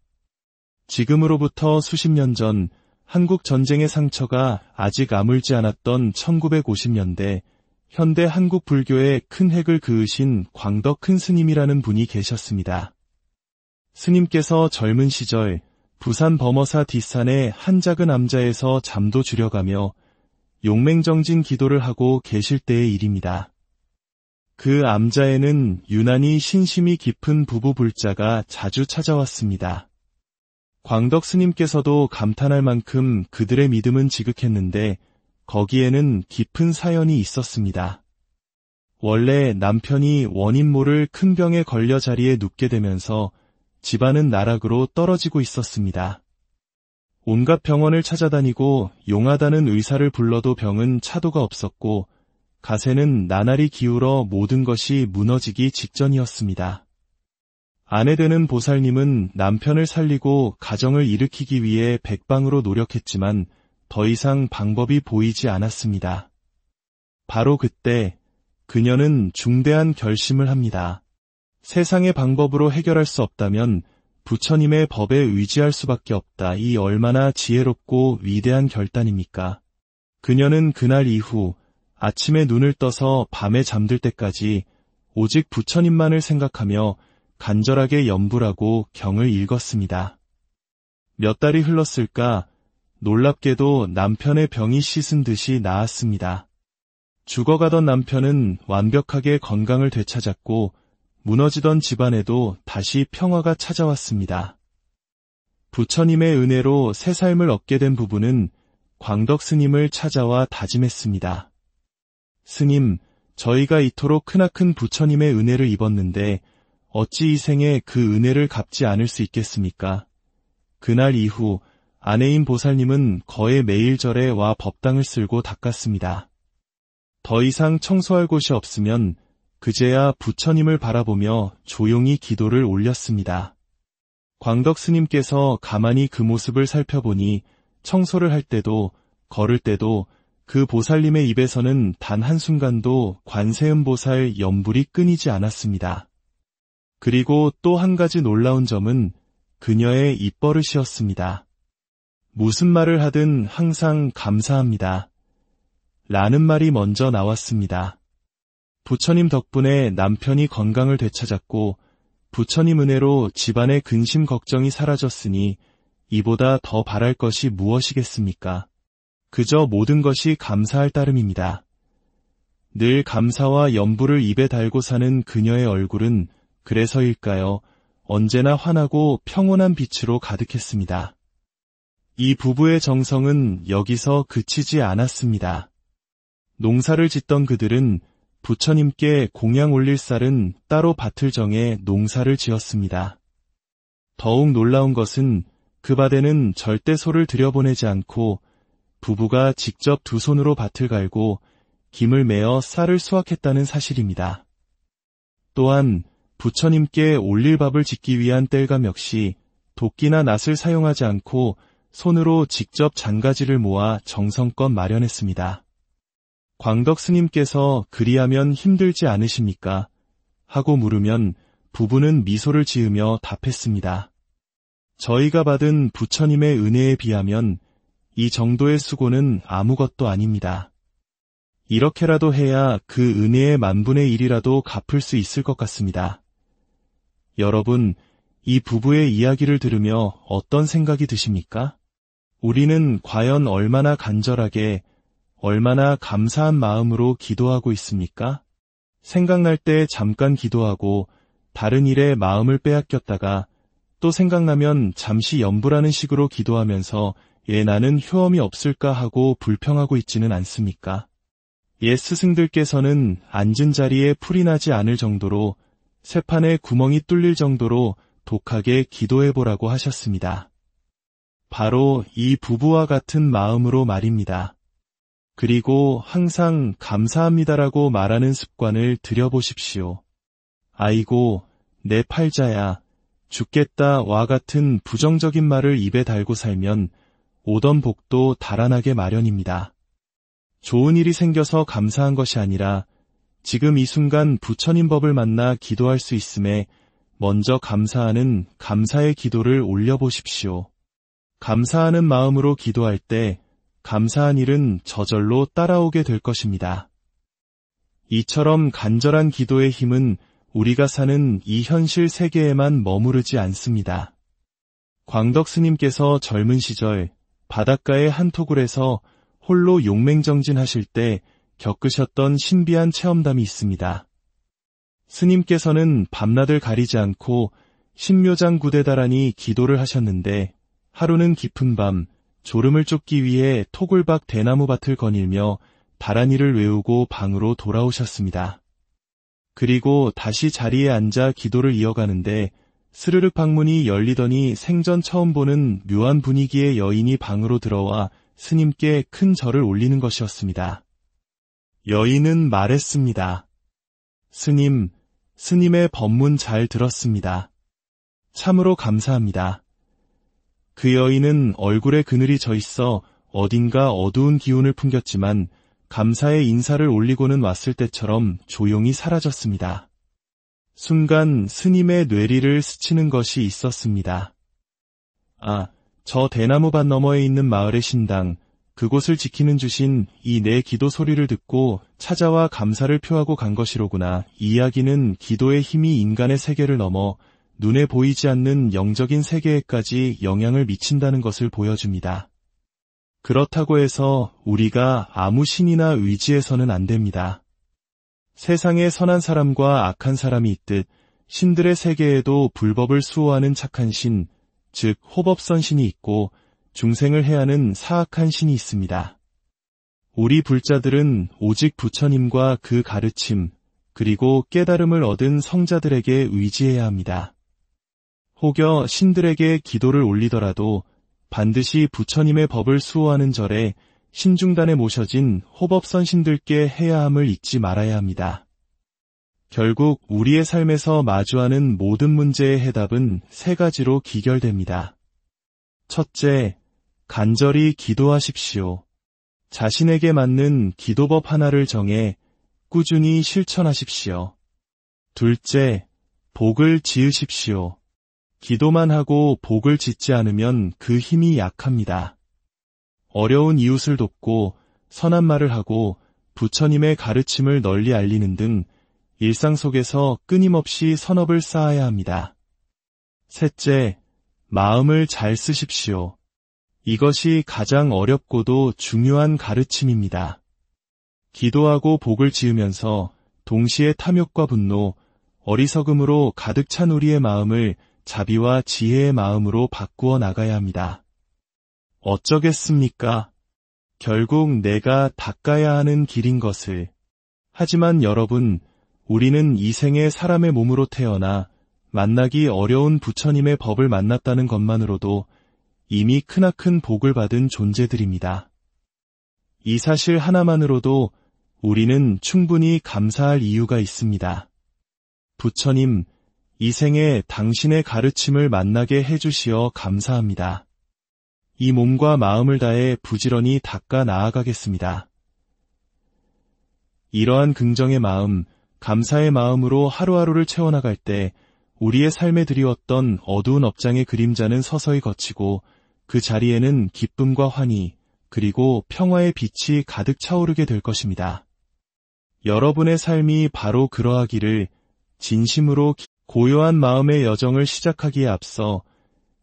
지금으로부터 수십 년 전 한국 전쟁의 상처가 아직 아물지 않았던 1950년대 현대 한국 불교의 큰 획을 그으신 광덕 큰 스님이라는 분이 계셨습니다. 스님께서 젊은 시절 부산 범어사 뒷산의 한 작은 암자에서 잠도 줄여가며 용맹정진 기도를 하고 계실 때의 일입니다. 그 암자에는 유난히 신심이 깊은 부부 불자가 자주 찾아왔습니다. 광덕 스님께서도 감탄할 만큼 그들의 믿음은 지극했는데 거기에는 깊은 사연이 있었습니다. 원래 남편이 원인 모를 큰 병에 걸려 자리에 눕게 되면서 집안은 나락으로 떨어지고 있었습니다. 온갖 병원을 찾아다니고 용하다는 의사를 불러도 병은 차도가 없었고 가세는 나날이 기울어 모든 것이 무너지기 직전이었습니다. 아내 되는 보살님은 남편을 살리고 가정을 일으키기 위해 백방으로 노력했지만 더 이상 방법이 보이지 않았습니다. 바로 그때 그녀는 중대한 결심을 합니다. 세상의 방법으로 해결할 수 없다면 부처님의 법에 의지할 수밖에 없다. 이 얼마나 지혜롭고 위대한 결단입니까? 그녀는 그날 이후 아침에 눈을 떠서 밤에 잠들 때까지 오직 부처님만을 생각하며 간절하게 염불하고 경을 읽었습니다. 몇 달이 흘렀을까 놀랍게도 남편의 병이 씻은 듯이 나았습니다. 죽어가던 남편은 완벽하게 건강을 되찾았고 무너지던 집안에도 다시 평화가 찾아왔습니다. 부처님의 은혜로 새 삶을 얻게 된 부부는 광덕 스님을 찾아와 다짐했습니다. 스님, 저희가 이토록 크나큰 부처님의 은혜를 입었는데 어찌 이 생에 그 은혜를 갚지 않을 수 있겠습니까? 그날 이후 아내인 보살님은 거의 매일 절에 와 법당을 쓸고 닦았습니다. 더 이상 청소할 곳이 없으면 그제야 부처님을 바라보며 조용히 기도를 올렸습니다. 광덕 스님께서 가만히 그 모습을 살펴보니 청소를 할 때도 걸을 때도 그 보살님의 입에서는 단 한순간도 관세음보살 염불이 끊이지 않았습니다. 그리고 또 한 가지 놀라운 점은 그녀의 입버릇이었습니다. 무슨 말을 하든 항상 감사합니다. 라는 말이 먼저 나왔습니다. 부처님 덕분에 남편이 건강을 되찾았고 부처님 은혜로 집안의 근심 걱정이 사라졌으니 이보다 더 바랄 것이 무엇이겠습니까? 그저 모든 것이 감사할 따름입니다. 늘 감사와 염불을 입에 달고 사는 그녀의 얼굴은 그래서일까요? 언제나 환하고 평온한 빛으로 가득했습니다. 이 부부의 정성은 여기서 그치지 않았습니다. 농사를 짓던 그들은 부처님께 공양 올릴 쌀은 따로 밭을 정해 농사를 지었습니다. 더욱 놀라운 것은 그 밭에는 절대 소를 들여보내지 않고 부부가 직접 두 손으로 밭을 갈고 김을 메어 쌀을 수확했다는 사실입니다. 또한 부처님께 올릴 밥을 짓기 위한 땔감 역시 도끼나 낫을 사용하지 않고 손으로 직접 장가지를 모아 정성껏 마련했습니다. 광덕 스님께서 그리하면 힘들지 않으십니까? 하고 물으면 부부는 미소를 지으며 답했습니다. 저희가 받은 부처님의 은혜에 비하면 이 정도의 수고는 아무것도 아닙니다. 이렇게라도 해야 그 은혜의 만분의 1이라도 갚을 수 있을 것 같습니다. 여러분, 이 부부의 이야기를 들으며 어떤 생각이 드십니까? 우리는 과연 얼마나 간절하게 얼마나 감사한 마음으로 기도하고 있습니까? 생각날 때 잠깐 기도하고 다른 일에 마음을 빼앗겼다가 또 생각나면 잠시 염불하는 식으로 기도하면서 나는 효험이 없을까 하고 불평하고 있지는 않습니까? 옛 스승들께서는 앉은 자리에 풀이 나지 않을 정도로 쇠판에 구멍이 뚫릴 정도로 독하게 기도해보라고 하셨습니다. 바로 이 부부와 같은 마음으로 말입니다. 그리고 항상 감사합니다라고 말하는 습관을 들여보십시오. 아이고, 내 팔자야, 죽겠다와 같은 부정적인 말을 입에 달고 살면 오던 복도 달아나게 마련입니다. 좋은 일이 생겨서 감사한 것이 아니라 지금 이 순간 부처님 법을 만나 기도할 수 있음에 먼저 감사하는 감사의 기도를 올려보십시오. 감사하는 마음으로 기도할 때 감사한 일은 저절로 따라오게 될 것입니다. 이처럼 간절한 기도의 힘은 우리가 사는 이 현실 세계에만 머무르지 않습니다. 광덕 스님께서 젊은 시절 바닷가의 한 토굴에서 홀로 용맹정진하실 때 겪으셨던 신비한 체험담이 있습니다. 스님께서는 밤낮을 가리지 않고 신묘장구대다라니 기도를 하셨는데 하루는 깊은 밤 졸음을 쫓기 위해 토굴 밖 대나무밭을 거닐며 다라니를 외우고 방으로 돌아오셨습니다. 그리고 다시 자리에 앉아 기도를 이어가는데 스르륵 방문이 열리더니 생전 처음 보는 묘한 분위기의 여인이 방으로 들어와 스님께 큰 절을 올리는 것이었습니다. 여인은 말했습니다. 스님, 스님의 법문 잘 들었습니다. 참으로 감사합니다. 그 여인은 얼굴에 그늘이 져 있어 어딘가 어두운 기운을 풍겼지만 감사의 인사를 올리고는 왔을 때처럼 조용히 사라졌습니다. 순간 스님의 뇌리를 스치는 것이 있었습니다. 아, 저 대나무밭 너머에 있는 마을의 신당, 그곳을 지키는 주신 이 내 기도 소리를 듣고 찾아와 감사를 표하고 간 것이로구나. 이 이야기는 기도의 힘이 인간의 세계를 넘어 눈에 보이지 않는 영적인 세계에까지 영향을 미친다는 것을 보여줍니다. 그렇다고 해서 우리가 아무 신이나 의지해서는 안 됩니다. 세상에 선한 사람과 악한 사람이 있듯 신들의 세계에도 불법을 수호하는 착한 신, 즉 호법선 신이 있고 중생을 해하는 사악한 신이 있습니다. 우리 불자들은 오직 부처님과 그 가르침, 그리고 깨달음을 얻은 성자들에게 의지해야 합니다. 혹여 신들에게 기도를 올리더라도 반드시 부처님의 법을 수호하는 절에 신중단에 모셔진 호법선 신들께 해야 함을 잊지 말아야 합니다. 결국 우리의 삶에서 마주하는 모든 문제의 해답은 세 가지로 기결됩니다. 첫째, 간절히 기도하십시오. 자신에게 맞는 기도법 하나를 정해 꾸준히 실천하십시오. 둘째, 복을 지으십시오. 기도만 하고 복을 짓지 않으면 그 힘이 약합니다. 어려운 이웃을 돕고 선한 말을 하고 부처님의 가르침을 널리 알리는 등 일상 속에서 끊임없이 선업을 쌓아야 합니다. 셋째, 마음을 잘 쓰십시오. 이것이 가장 어렵고도 중요한 가르침입니다. 기도하고 복을 지으면서 동시에 탐욕과 분노, 어리석음으로 가득 찬 우리의 마음을 자비와 지혜의 마음으로 바꾸어 나가야 합니다. 어쩌겠습니까? 결국 내가 닦아야 하는 길인 것을. 하지만 여러분, 우리는 이 생에 사람의 몸으로 태어나 만나기 어려운 부처님의 법을 만났다는 것만으로도 이미 크나큰 복을 받은 존재들입니다. 이 사실 하나만으로도 우리는 충분히 감사할 이유가 있습니다. 부처님, 이 생에 당신의 가르침을 만나게 해주시어 감사합니다. 이 몸과 마음을 다해 부지런히 닦아 나아가겠습니다. 이러한 긍정의 마음, 감사의 마음으로 하루하루를 채워나갈 때 우리의 삶에 드리웠던 어두운 업장의 그림자는 서서히 걷히고 그 자리에는 기쁨과 환희, 그리고 평화의 빛이 가득 차오르게 될 것입니다. 여러분의 삶이 바로 그러하기를 진심으로 고요한 마음의 여정을 시작하기에 앞서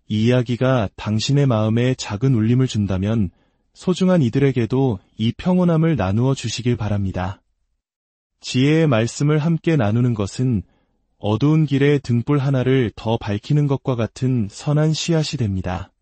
이 이야기가 당신의 마음에 작은 울림을 준다면 소중한 이들에게도 이 평온함을 나누어 주시길 바랍니다. 지혜의 말씀을 함께 나누는 것은 어두운 길에 등불 하나를 더 밝히는 것과 같은 선한 씨앗이 됩니다.